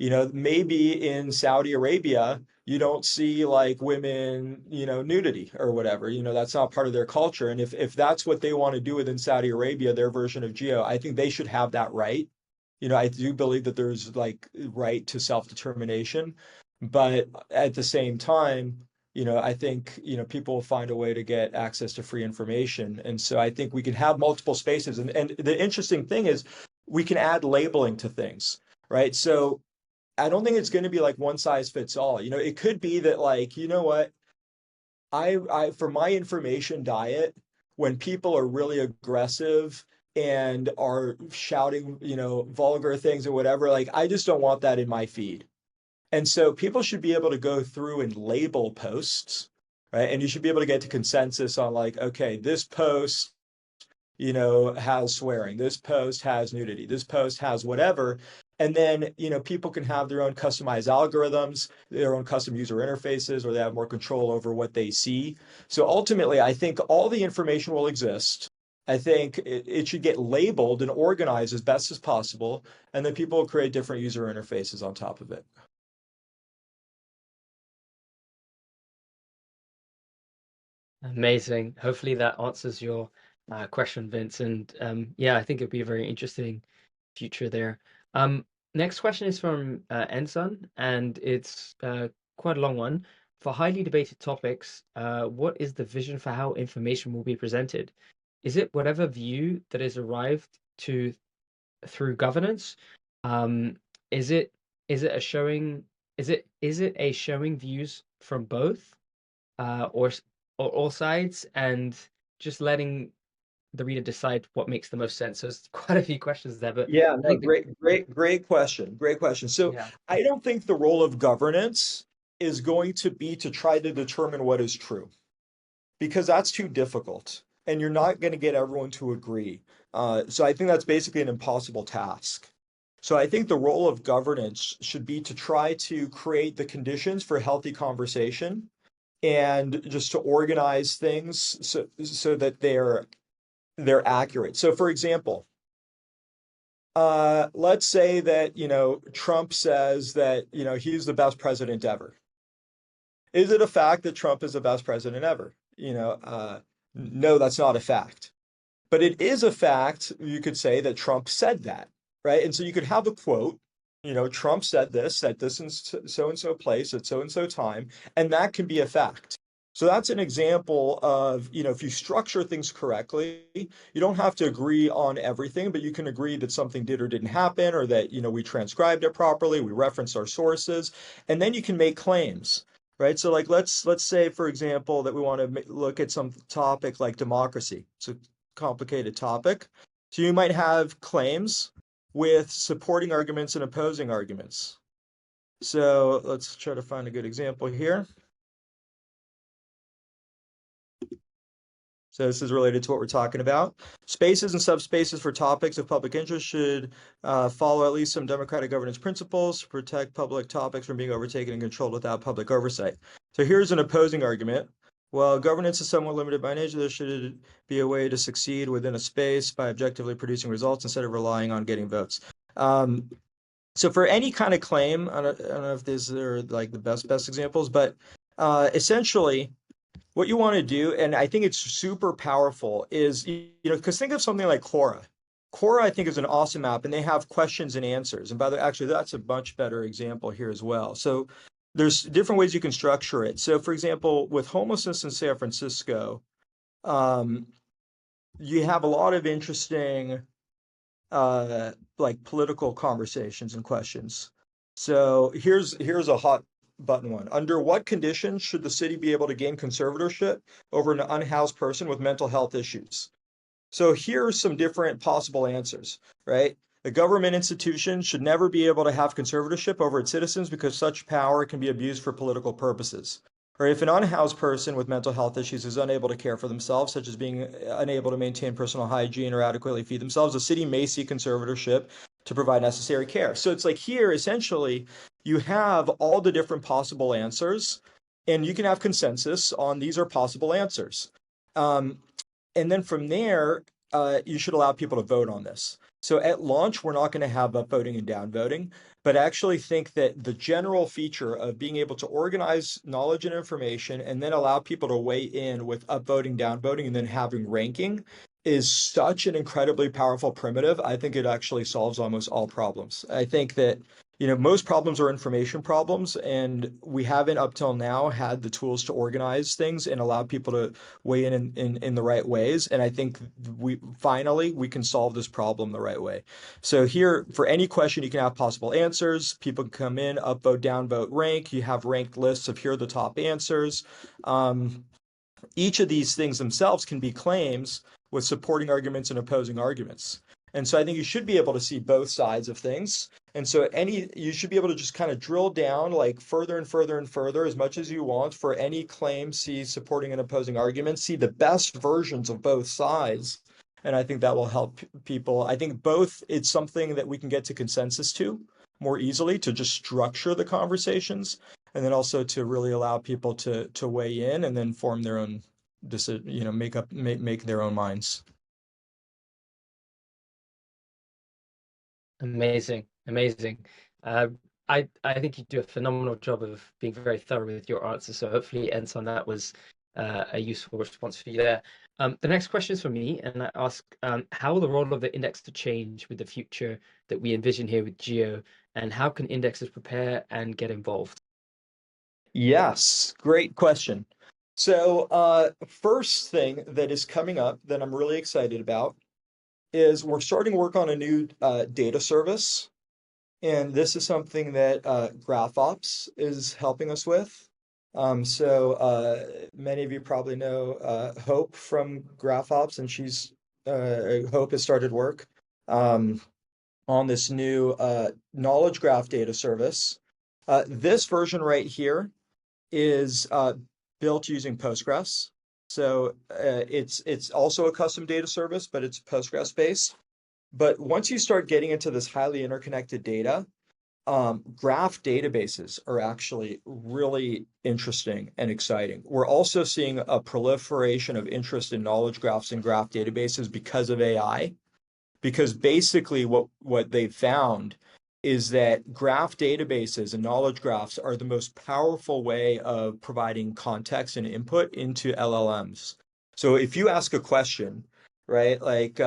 Maybe in Saudi Arabia, you don't see women, nudity or whatever. That's not part of their culture. And if that's what they want to do within Saudi Arabia, their version of Geo, I think they should have that right. I do believe that there's right to self-determination. But at the same time, I think, people will find a way to get access to free information. And so I think we can have multiple spaces. And the interesting thing is we can add labeling to things, right? So I don't think it's going to be one size fits all. It could be that what, I for my information diet, when people are really aggressive and are shouting, vulgar things or whatever, I just don't want that in my feed. And so people should be able to go through and label posts, right? And you should be able to get to consensus on okay, this post, has swearing, this post has nudity, this post has whatever. And then, people can have their own customized algorithms, their own custom user interfaces, or they have more control over what they see. So ultimately, I think all the information will exist. I think it should get labeled and organized as best as possible. And then people will create different user interfaces on top of it. Amazing. Hopefully that answers your question, Vince. And yeah, I think it'd be a very interesting future there. Next question is from Enson, and it's quite a long one. For highly debated topics, what is the vision for how information will be presented? is it whatever view that is arrived to through governance? Is it a showing? Is it a showing views from both, or all sides, and just letting the reader decide what makes the most sense? So there's quite a few questions there, but Yeah, I no, think great question. Great question. So yeah, I don't think the role of governance is going to be to try to determine what is true, because that's too difficult and you're not going to get everyone to agree. So I think that's basically an impossible task. So I think the role of governance should be to try to create the conditions for healthy conversation and just to organize things so that they're accurate. So for example, let's say that, Trump says that, he's the best president ever. Is it a fact that Trump is the best president ever? No, that's not a fact. But it is a fact, you could say, that Trump said that, right? And so you could have a quote, Trump said this in so and so place at so and so time, and that can be a fact. So that's an example of, if you structure things correctly, you don't have to agree on everything, but you can agree that something did or didn't happen, or that, we transcribed it properly, we referenced our sources, and then you can make claims. Right. So like let's say, for example, that we want to look at some topic like democracy. It's a complicated topic. So you might have claims with supporting arguments and opposing arguments. So let's try to find a good example here. So this is related to what we're talking about. Spaces and subspaces for topics of public interest should follow at least some democratic governance principles to protect public topics from being overtaken and controlled without public oversight. So here's an opposing argument. Well, governance is somewhat limited by nature. There should be a way to succeed within a space by objectively producing results instead of relying on getting votes. So for any kind of claim, I don't know if these are like the best examples, but essentially, what you want to do, and I think it's super powerful, is, because think of something like Quora. Quora, I think, is an awesome app, and they have questions and answers. And by the way, actually, that's a much better example here as well. So there's different ways you can structure it. So, for example, with homelessness in San Francisco, you have a lot of interesting like political conversations and questions. So here's a hot button one. Under what conditions should the city be able to gain conservatorship over an unhoused person with mental health issues? So here are some different possible answers, right? The government institution should never be able to have conservatorship over its citizens because such power can be abused for political purposes. Or if an unhoused person with mental health issues is unable to care for themselves, such as being unable to maintain personal hygiene or adequately feed themselves, the city may seek conservatorship to provide necessary care. So it's like here, essentially, you have all the different possible answers, and you can have consensus on these are possible answers. And then from there, you should allow people to vote on this. So at launch, we're not going to have upvoting and downvoting, but I actually think that the general feature of being able to organize knowledge and information and then allow people to weigh in with upvoting, downvoting, and then having ranking is such an incredibly powerful primitive. I think it actually solves almost all problems. I think that most problems are information problems, and we haven't up till now had the tools to organize things and allow people to weigh in the right ways. And I think we can solve this problem the right way. So here, for any question, you can have possible answers. People can come in, upvote, downvote, rank. You have ranked lists of here are the top answers. Each of these things themselves can be claims with supporting arguments and opposing arguments. And so I think you should be able to see both sides of things. And so you should be able to just kind of drill down like further and further and further as much as you want for any claim, see supporting and opposing arguments, see the best versions of both sides. And I think that will help people. I think both, it's something that we can get to consensus to more easily, to just structure the conversations, and then also to really allow people to weigh in and then form their own decision, make their own minds. amazing. I think you do a phenomenal job of being very thorough with your answers. So hopefully, Ensign, that was a useful response for you there. The next question is for me, and I ask, how will the role of the indexer change with the future that we envision here with Geo, and how can indexers prepare and get involved? Yes, great question. So first thing that is coming up that I'm really excited about is we're starting work on a new data service. And this is something that GraphOps is helping us with. Many of you probably know Hope from GraphOps, and Hope has started work on this new knowledge graph data service. This version right here is built using Postgres. So it's also a custom data service, but it's Postgres based. But once you start getting into this highly interconnected data, graph databases are actually really interesting and exciting. We're also seeing a proliferation of interest in knowledge graphs and graph databases because of AI. Because basically what they've found is that graph databases and knowledge graphs are the most powerful way of providing context and input into LLMs. So if you ask a question, right, like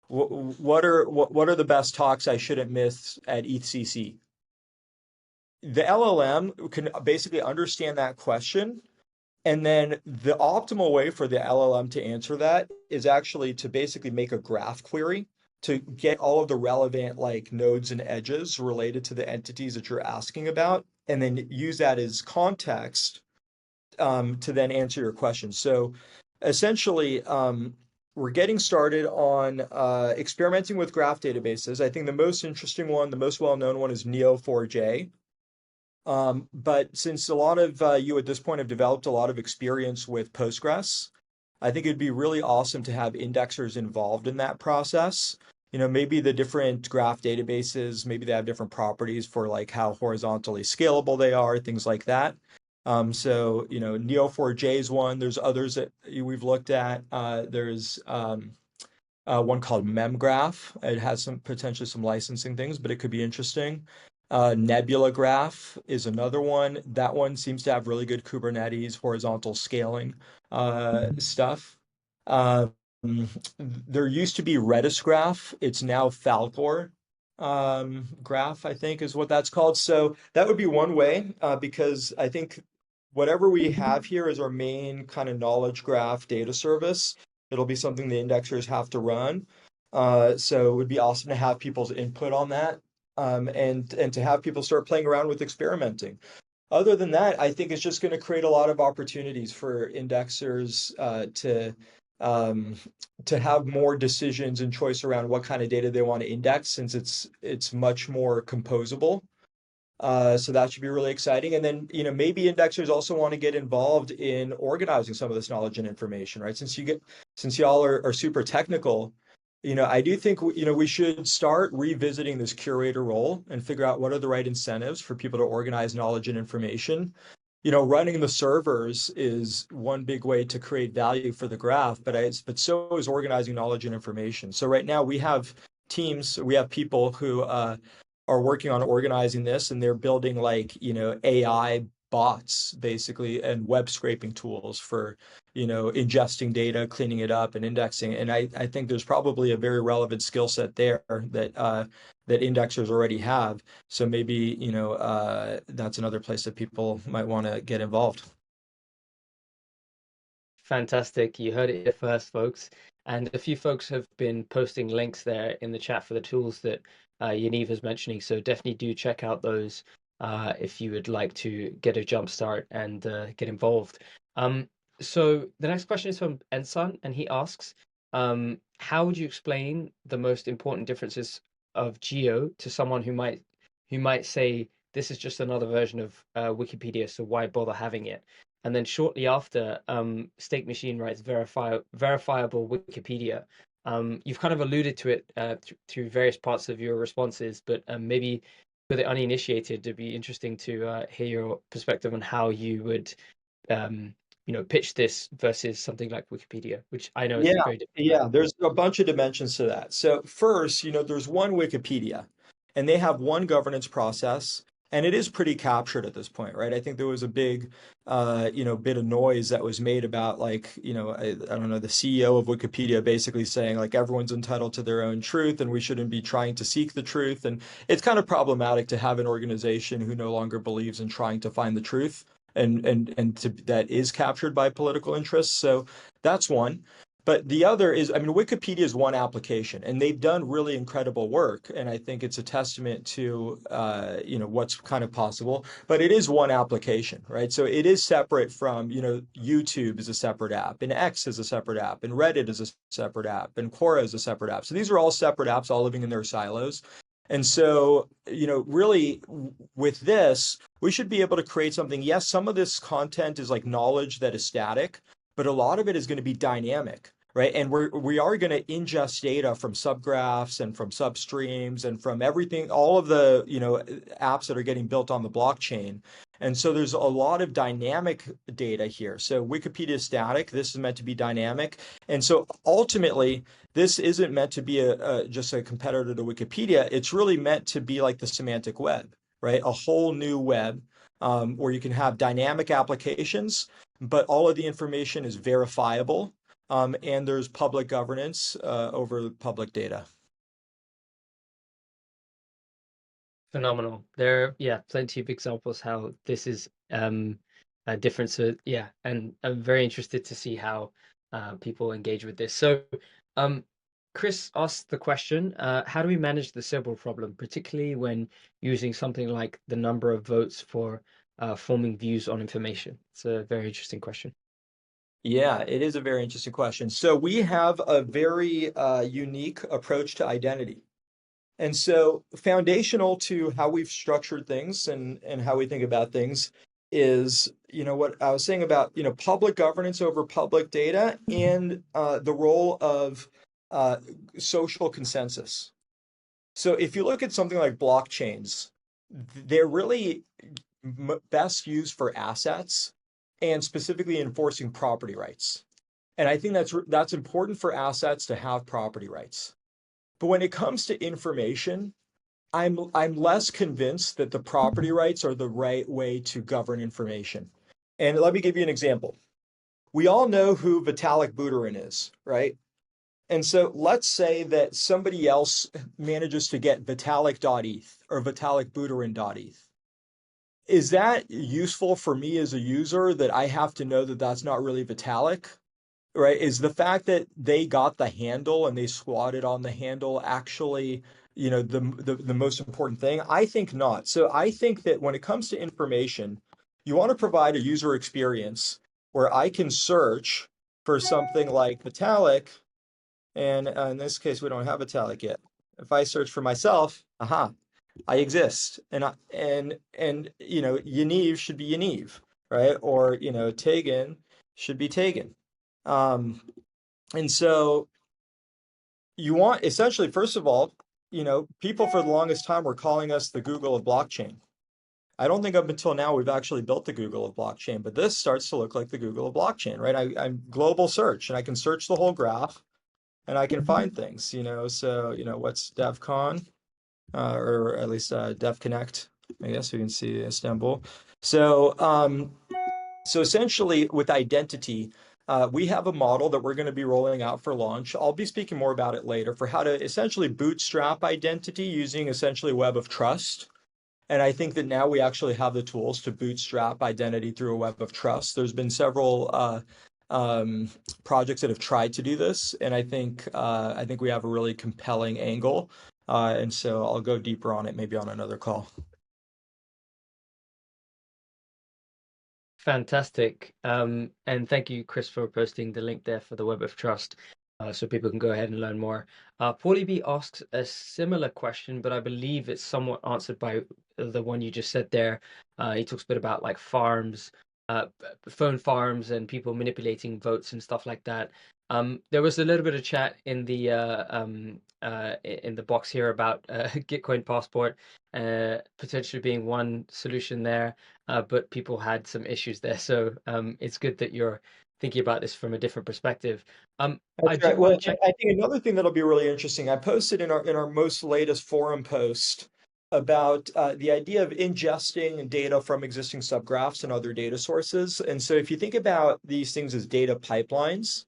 what are the best talks I shouldn't miss at ETHCC? The LLM can basically understand that question, and then the optimal way for the LLM to answer that is actually to basically make a graph query to get all of the relevant like nodes and edges related to the entities that you're asking about, and then use that as context to then answer your question. So essentially, we're getting started on experimenting with graph databases. I think the most interesting one, the most well-known one is Neo4j. But since a lot of you at this point have developed a lot of experience with Postgres, I think it'd be really awesome to have indexers involved in that process. Maybe the different graph databases, maybe they have different properties for like how horizontally scalable they are, things like that. Neo4j is one. There's others that we've looked at. There's one called memgraph. It has potentially some licensing things, but it could be interesting. Nebula Graph is another one. That one seems to have really good Kubernetes horizontal scaling stuff. There used to be Redis Graph. It's now Falcor Graph, I think is what that's called. So that would be one way because I think whatever we have here is our main kind of knowledge graph data service. It'll be something the indexers have to run. So it would be awesome to have people's input on that. And to have people start playing around with experimenting. Other than that, I think it's just going to create a lot of opportunities for indexers to have more decisions and choice around what kind of data they want to index, since it's much more composable. So that should be really exciting. And then, maybe indexers also want to get involved in organizing some of this knowledge and information, right? Since y'all are super technical, I do think, we should start revisiting this curator role and figure out what are the right incentives for people to organize knowledge and information. Running the servers is one big way to create value for the graph, but so is organizing knowledge and information. So right now we have teams, we have people who are working on organizing this, and they're building like, AI bots basically and web scraping tools for, ingesting data, cleaning it up and indexing. And I think there's probably a very relevant skill set there that indexers already have. So maybe, that's another place that people might want to get involved. Fantastic. You heard it here first, folks. And a few folks have been posting links there in the chat for the tools that Yaniv is mentioning. So definitely do check out those if you would like to get a jump start and get involved. So the next question is from Ensan, and he asks, how would you explain the most important differences of Geo to someone who might say this is just another version of Wikipedia, so why bother having it? And then shortly after, Steak Machine writes verifiable Wikipedia. You've kind of alluded to it through various parts of your responses, but maybe for the uninitiated, it'd be interesting to hear your perspective on how you would, pitch this versus something like Wikipedia, which I know is very different. Yeah, there's a bunch of dimensions to that. So first, there's one Wikipedia, and they have one governance process. And it is pretty captured at this point, right? I think there was a big, bit of noise that was made about like, I don't know, the CEO of Wikipedia basically saying like everyone's entitled to their own truth and we shouldn't be trying to seek the truth. And it's kind of problematic to have an organization who no longer believes in trying to find the truth. that is captured by political interests. So that's one. But the other is, I mean, Wikipedia is one application, and they've done really incredible work. And I think it's a testament to, what's kind of possible. But it is one application, right? So it is separate from, YouTube is a separate app, and X is a separate app, and Reddit is a separate app, and Quora is a separate app. So these are all separate apps, all living in their silos. And so, really with this, we should be able to create something. Yes, some of this content is like knowledge that is static, but a lot of it is going to be dynamic. Right. And we are going to ingest data from subgraphs and from substreams and from everything, all of the, apps that are getting built on the blockchain. And so there's a lot of dynamic data here. So Wikipedia is static. This is meant to be dynamic. And so ultimately, this isn't meant to be just a competitor to Wikipedia. It's really meant to be like the semantic web, right? A whole new web where you can have dynamic applications, but all of the information is verifiable. And there's public governance over public data. Phenomenal. There, plenty of examples how this is a difference. So, and I'm very interested to see how people engage with this. So, Chris asked the question, how do we manage the Sybil problem, particularly when using something like the number of votes for forming views on information? It's a very interesting question. Yeah, it is a very interesting question. So we have a very unique approach to identity. And so foundational to how we've structured things and how we think about things is, what I was saying about, public governance over public data and the role of social consensus. So if you look at something like blockchains, they're really best used for assets and specifically enforcing property rights. And I think that's important for assets to have property rights. But when it comes to information, I'm less convinced that the property rights are the right way to govern information. And let me give you an example. We all know who Vitalik Buterin is, right? And so let's say that somebody else manages to get Vitalik.eth or VitalikButerin.eth. Is that useful for me as a user that I have to know that that's not really Vitalik, right? Is the fact that they got the handle and they squatted on the handle actually, the most important thing? I think not. So I think that when it comes to information, you want to provide a user experience where I can search for something like Vitalik, and in this case, we don't have Vitalik yet. If I search for myself, I exist, and Yaniv should be Yaniv, right? Or Tegan should be Tegan, and so you want essentially, first of all, people for the longest time were calling us the Google of blockchain. I don't think up until now we've actually built the Google of blockchain, but this starts to look like the Google of blockchain, right? I'm global search, and I can search the whole graph, and I can find things, So what's DevCon? Or at least DevConnect, I guess we can see Istanbul. So essentially with identity, we have a model that we're going to be rolling out for launch. I'll be speaking more about it later for how to essentially bootstrap identity using essentially Web of Trust. And I think that now we actually have the tools to bootstrap identity through a Web of Trust. There's been several projects that have tried to do this, and I think we have a really compelling angle. And so I'll go deeper on it maybe on another call. Fantastic. And thank you, Chris, for posting the link there for the Web of Trust so people can go ahead and learn more. Paulie B asks a similar question, but I believe it's somewhat answered by the one you just said there. He talks a bit about like farms, phone farms and people manipulating votes and stuff like that. There was a little bit of chat in the box here about Gitcoin passport potentially being one solution there, but people had some issues there. So it's good that you're thinking about this from a different perspective. That's right. Well, I think another thing that'll be really interesting, I posted in our most latest forum post about the idea of ingesting data from existing subgraphs and other data sources. And so if you think about these things as data pipelines,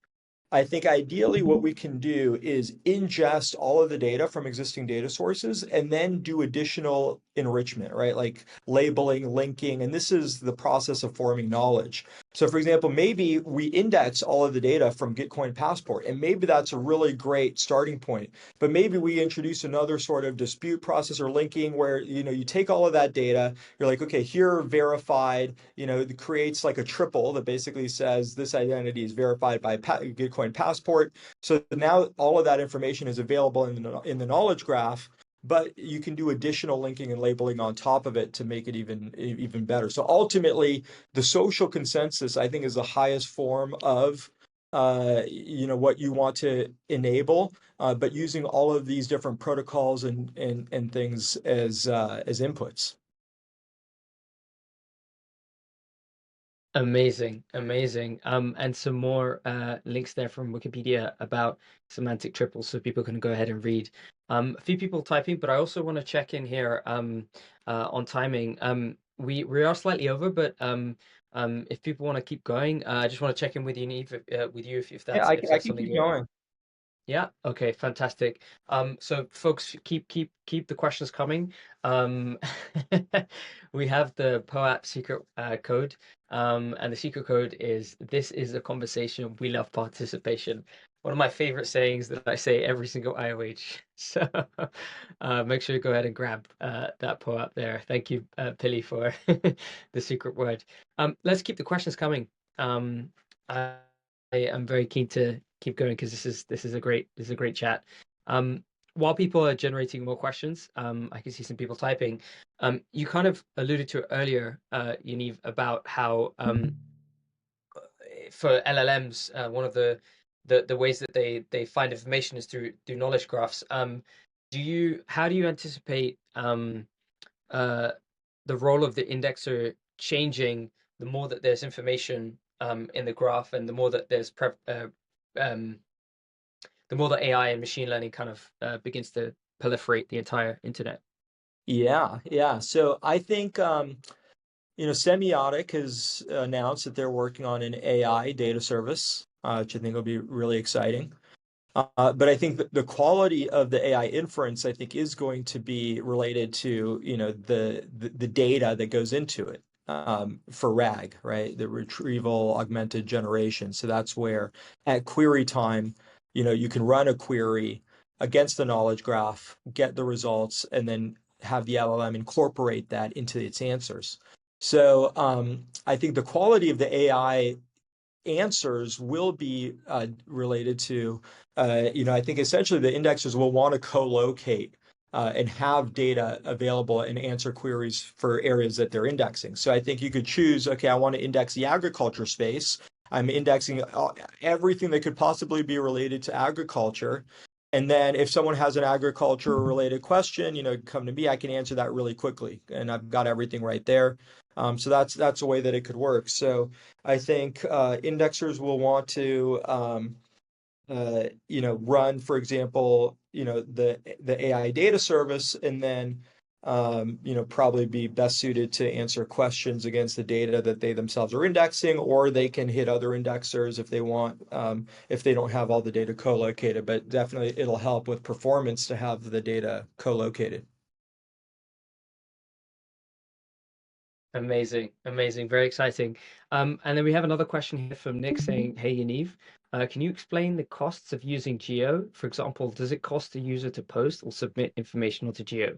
I think ideally what we can do is ingest all of the data from existing data sources and then do additional enrichment, right? Like labeling, linking, and this is the process of forming knowledge. So for example, maybe we index all of the data from Gitcoin Passport, and maybe that's a really great starting point. But maybe we introduce another sort of dispute process or linking where, you take all of that data, you're like, okay, here verified, it creates like a triple that basically says this identity is verified by Gitcoin Passport. So now all of that information is available in the knowledge graph, but you can do additional linking and labeling on top of it to make it even better. So ultimately, the social consensus, I think, is the highest form of what you want to enable, but using all of these different protocols and things as inputs. Amazing, amazing. And some more links there from Wikipedia about semantic triples, so people can go ahead and read. A few people typing, but I also want to check in here on timing. We are slightly over, but if people want to keep going, I just want to check in with you, Neve, if Yeah, that's I if can that's something keep you're. going. Yeah. Okay. Fantastic. So folks, keep the questions coming. We have the POAP secret code, and the secret code is "This is a conversation. We love participation." One of my favorite sayings that I say every single IOH. So make sure you go ahead and grab that POAP there. Thank you, Pili, for the secret word. Let's keep the questions coming. I am very keen to keep going because this is a great chat. While people are generating more questions, I can see some people typing. You kind of alluded to it earlier, Yaniv, about how for LLMs, one of the ways that they find information is through knowledge graphs. How do you anticipate the role of the indexer changing the more that there's information in the graph, and the more that there's the more that AI and machine learning kind of begins to proliferate the entire internet? Yeah. So I think Semiotic has announced that they're working on an AI data service, which I think will be really exciting. But I think that the quality of the AI inference, I think, is going to be related to the data that goes into it for RAG, right? The retrieval augmented generation. So that's where at query time, you can run a query against the knowledge graph, get the results, and then have the LLM incorporate that into its answers. So I think the quality of the AI answers will be related to, I think essentially the indexers will want to co-locate and have data available and answer queries for areas that they're indexing. So I think you could choose, okay, I want to index the agriculture space. I'm indexing everything that could possibly be related to agriculture. And then if someone has an agriculture related question, come to me, I can answer that really quickly. And I've got everything right there. So that's a way that it could work. So I think indexers will want to, run, for example, the AI data service, and then, probably be best suited to answer questions against the data that they themselves are indexing, or they can hit other indexers if they want, if they don't have all the data co-located. But definitely it'll help with performance to have the data co-located. Amazing, very exciting. And then we have another question here from Nick saying, "Hey Yaniv, can you explain the costs of using Geo? For example, does it cost a user to post or submit information onto Geo?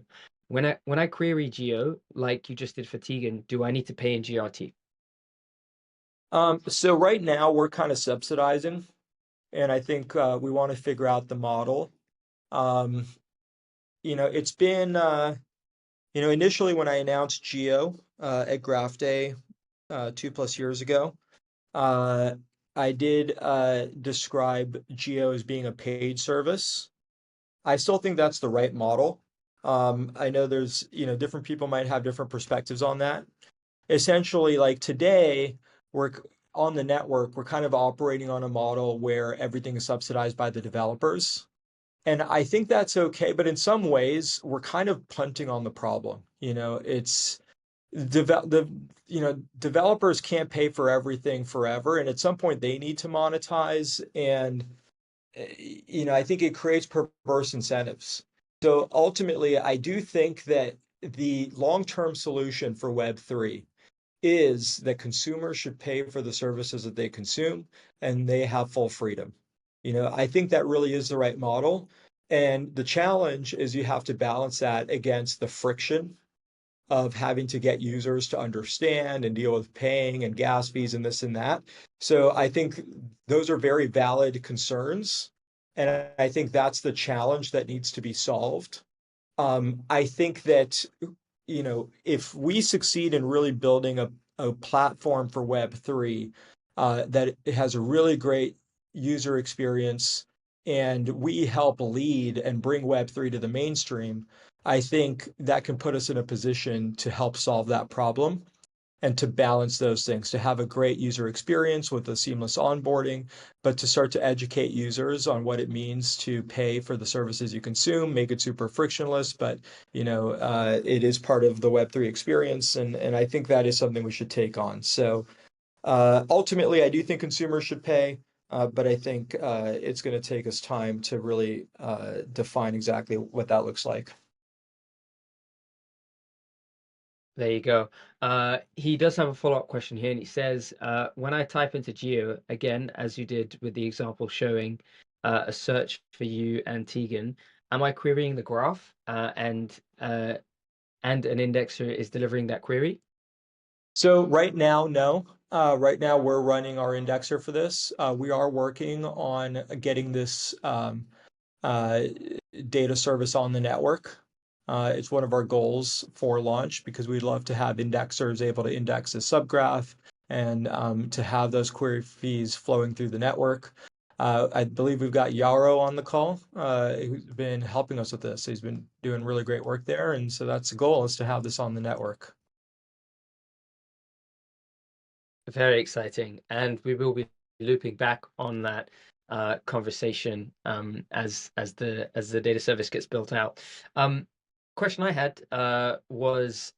When I query Geo, like you just did for Tegan, do I need to pay in GRT?" So right now we're kind of subsidizing, and I think we want to figure out the model. It's been initially when I announced Geo at Graph Day 2+ years ago, I did describe Geo as being a paid service. I still think that's the right model. I know there's, different people might have different perspectives on that. Essentially, like today, we're on the network, we're kind of operating on a model where everything is subsidized by the developers. And I think that's okay, but in some ways, we're kind of punting on the problem. It's developers can't pay for everything forever, and at some point they need to monetize, and I think it creates perverse incentives. So ultimately, I do think that the long-term solution for Web3 is that consumers should pay for the services that they consume and they have full freedom. I think that really is the right model. And the challenge is you have to balance that against the friction of having to get users to understand and deal with paying and gas fees and this and that. So I think those are very valid concerns. And I think that's the challenge that needs to be solved. I think that, if we succeed in really building a platform for Web3 that it has a really great user experience, and we help lead and bring Web3 to the mainstream, I think that can put us in a position to help solve that problem and to balance those things, to have a great user experience with a seamless onboarding, but to start to educate users on what it means to pay for the services you consume, make it super frictionless, but it is part of the Web3 experience, and I think that is something we should take on. So ultimately, I do think consumers should pay, but I think it's going to take us time to really define exactly what that looks like. There you go. He does have a follow-up question here, and he says, when I type into Geo, again, as you did with the example showing a search for you and Tegan, am I querying the graph and an indexer is delivering that query? So right now, no. Right now, we're running our indexer for this. We are working on getting this data service on the network. It's one of our goals for launch because we'd love to have indexers able to index a subgraph and to have those query fees flowing through the network. I believe we've got Yaro on the call, who's been helping us with this. He's been doing really great work there. And so that's the goal, is to have this on the network. Very exciting. And we will be looping back on that conversation as the data service gets built out. Question I had was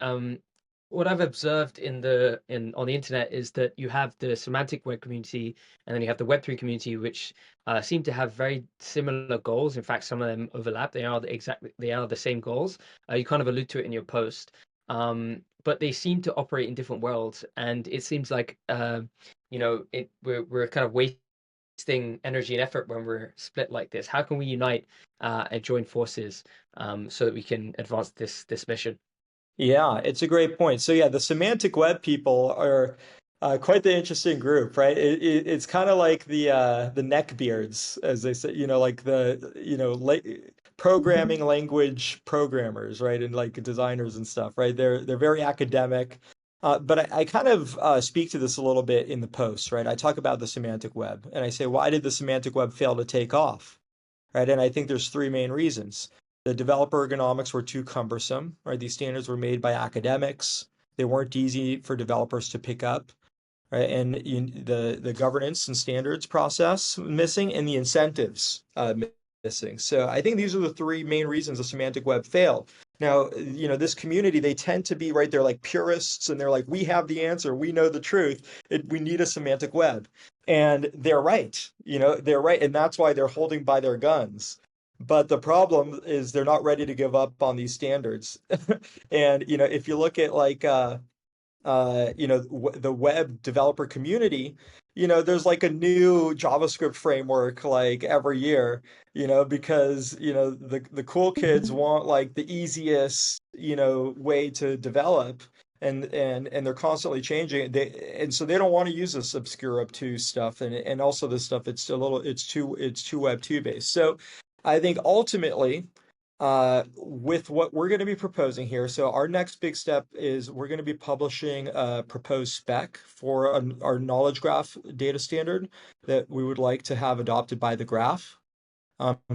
what I've observed on the internet is that you have the semantic web community and then you have the Web3 community, which seem to have very similar goals. In fact, some of them overlap. They are the same goals. You kind of allude to it in your post, but they seem to operate in different worlds, and it seems like we're kind of wasting energy and effort when we're split like this. How can we unite and join forces so that we can advance this mission? Yeah, it's a great point. So yeah, the semantic web people are quite the interesting group, right? It's kind of like the neckbeards, as they say, like the programming language programmers, right? And like designers and stuff, right? They're very academic. But I kind of speak to this a little bit in the post, right? I talk about the semantic web and I say, why did the semantic web fail to take off, right? And I think there's three main reasons. The developer ergonomics were too cumbersome, right? These standards were made by academics. They weren't easy for developers to pick up, right? And the governance and standards process missing, and the incentives missing. So I think these are the three main reasons the semantic web failed. Now, this community, they tend to be, right, they're like purists, and they're like, we have the answer, we know the truth, we need a semantic web. And they're right, and that's why they're holding by their guns. But the problem is they're not ready to give up on these standards. And, if you look at like, the web developer community, there's like a new JavaScript framework like every year, because, the cool kids want like the easiest, way to develop, and they're constantly changing it. And so they don't want to use this obscure, obtuse stuff. And also this stuff, it's too Web2 based. So I think ultimately, with what we're going to be proposing here, so our next big step is we're going to be publishing a proposed spec for our knowledge graph data standard that we would like to have adopted by the graph.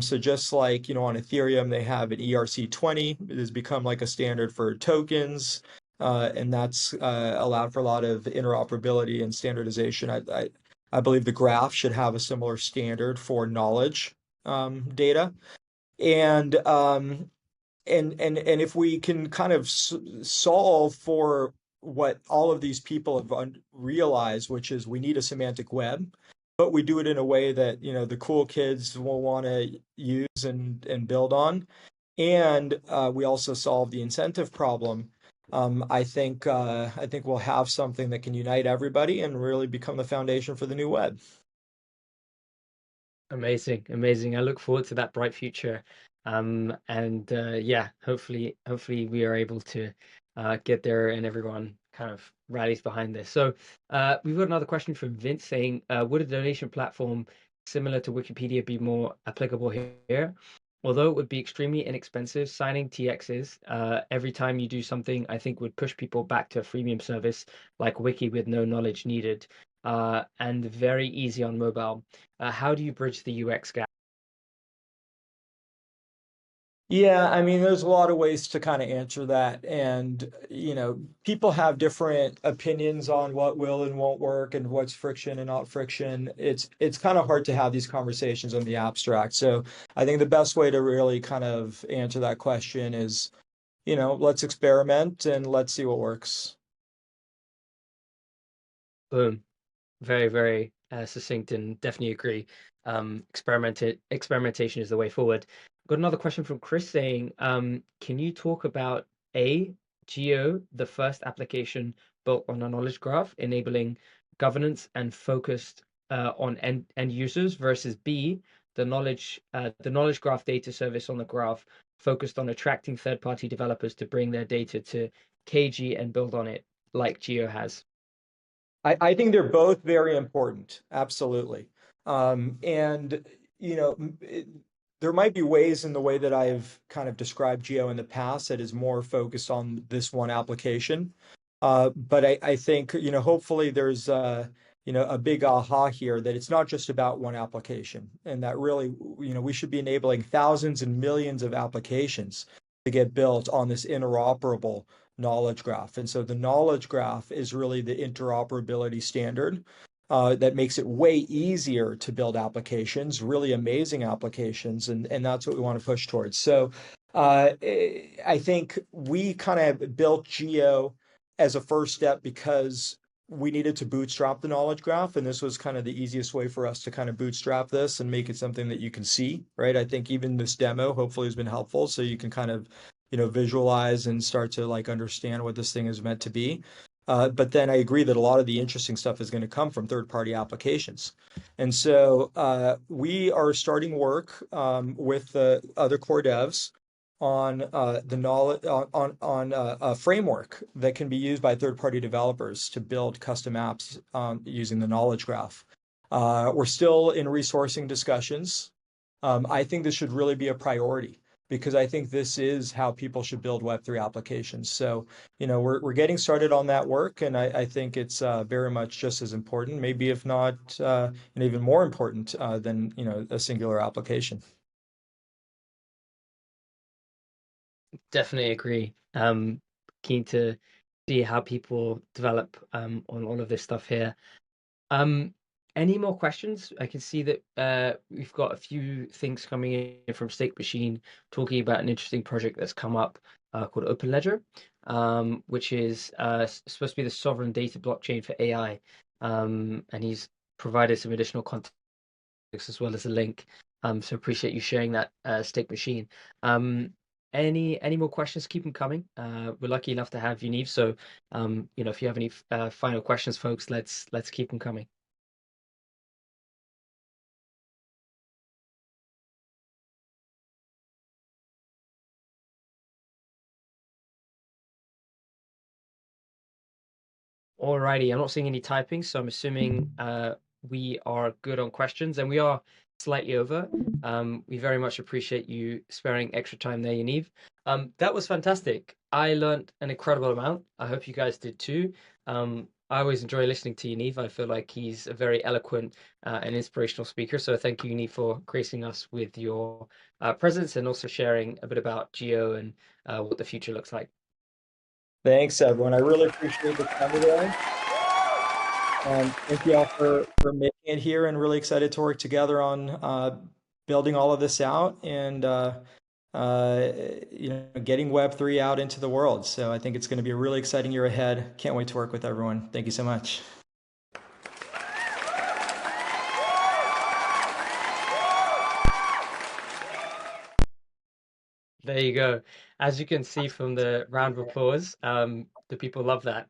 So just like, on Ethereum, they have an ERC20. It has become like a standard for tokens, and that's allowed for a lot of interoperability and standardization. I believe the graph should have a similar standard for knowledge data. And if we can kind of solve for what all of these people have realized, which is we need a semantic web, but we do it in a way that the cool kids will want to use and build on, and we also solve the incentive problem, I think we'll have something that can unite everybody and really become the foundation for the new web. Amazing, amazing. I look forward to that bright future. Yeah, hopefully we are able to get there and everyone kind of rallies behind this. So we've got another question from Vince saying, would a donation platform similar to Wikipedia be more applicable here? Although it would be extremely inexpensive, signing TXs every time you do something, I think would push people back to a freemium service like Wiki with no knowledge needed, and very easy on mobile. How do you bridge the UX gap? Yeah, I mean, there's a lot of ways to kind of answer that. And, people have different opinions on what will and won't work and what's friction and not friction. It's kind of hard to have these conversations on the abstract. So I think the best way to really kind of answer that question is, let's experiment and let's see what works. Boom. Very, very succinct, and definitely agree. Experimentation is the way forward. Got another question from Chris saying, can you talk about 𝗨𝗀𝗂𝗳𝗂, the first application built on a knowledge graph, enabling governance and focused on end users, versus B, the knowledge graph data service on the graph, focused on attracting third-party developers to bring their data to KG and build on it like Geo has? I think they're both very important, absolutely. There might be ways in the way that I've kind of described Geo in the past that is more focused on this one application. But I think, hopefully there's a big aha here that it's not just about one application, and that really, we should be enabling thousands and millions of applications to get built on this interoperable knowledge graph. And so the knowledge graph is really the interoperability standard that makes it way easier to build applications, really amazing applications, and that's what we want to push towards. So I think we kind of built Geo as a first step because we needed to bootstrap the knowledge graph, and this was kind of the easiest way for us to kind of bootstrap this and make it something that you can see, right? I think even this demo hopefully has been helpful, so you can kind of visualize and start to like understand what this thing is meant to be. But then I agree that a lot of the interesting stuff is going to come from third-party applications. And so we are starting work with the other core devs on the knowledge on a framework that can be used by third-party developers to build custom apps using the knowledge graph. We're still in resourcing discussions. I think this should really be a priority, because I think this is how people should build Web3 applications. So, we're getting started on that work, and I think it's very much just as important, maybe if not even more important than a singular application. Definitely agree. Keen to see how people develop on all of this stuff here. Any more questions? I can see that we've got a few things coming in from Stake Machine talking about an interesting project that's come up called OpenLedger, which is supposed to be the sovereign data blockchain for AI. And he's provided some additional context as well as a link. So appreciate you sharing that, Stake Machine. Any more questions, keep them coming. We're lucky enough to have Yaniv. So if you have any final questions, folks, let's keep them coming. Alrighty, I'm not seeing any typing, so I'm assuming we are good on questions, and we are slightly over. We very much appreciate you sparing extra time there, Yaniv. That was fantastic. I learned an incredible amount. I hope you guys did too. I always enjoy listening to Yaniv. I feel like he's a very eloquent and inspirational speaker. So thank you, Yaniv, for gracing us with your presence and also sharing a bit about Geo and what the future looks like. Thanks, everyone. I really appreciate the time today. Thank you all for making it here, and really excited to work together on building all of this out and getting Web3 out into the world. So I think it's going to be a really exciting year ahead. Can't wait to work with everyone. Thank you so much. There you go. As you can see from the round of applause, the people love that.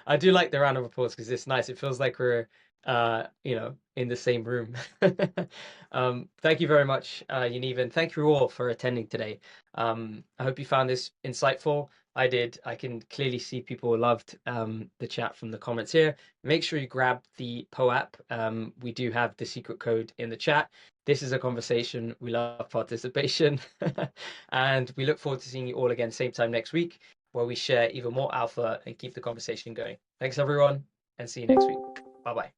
I do like the round of applause because it's nice. It feels like we're, in the same room. Thank you very much, Yaniv, and thank you all for attending today. I hope you found this insightful. I did. I can clearly see people loved the chat from the comments here. Make sure you grab the POAP. We do have the secret code in the chat. This is a conversation. We love participation. And we look forward to seeing you all again same time next week, where we share even more alpha and keep the conversation going. Thanks, everyone, and see you next week. Bye-bye.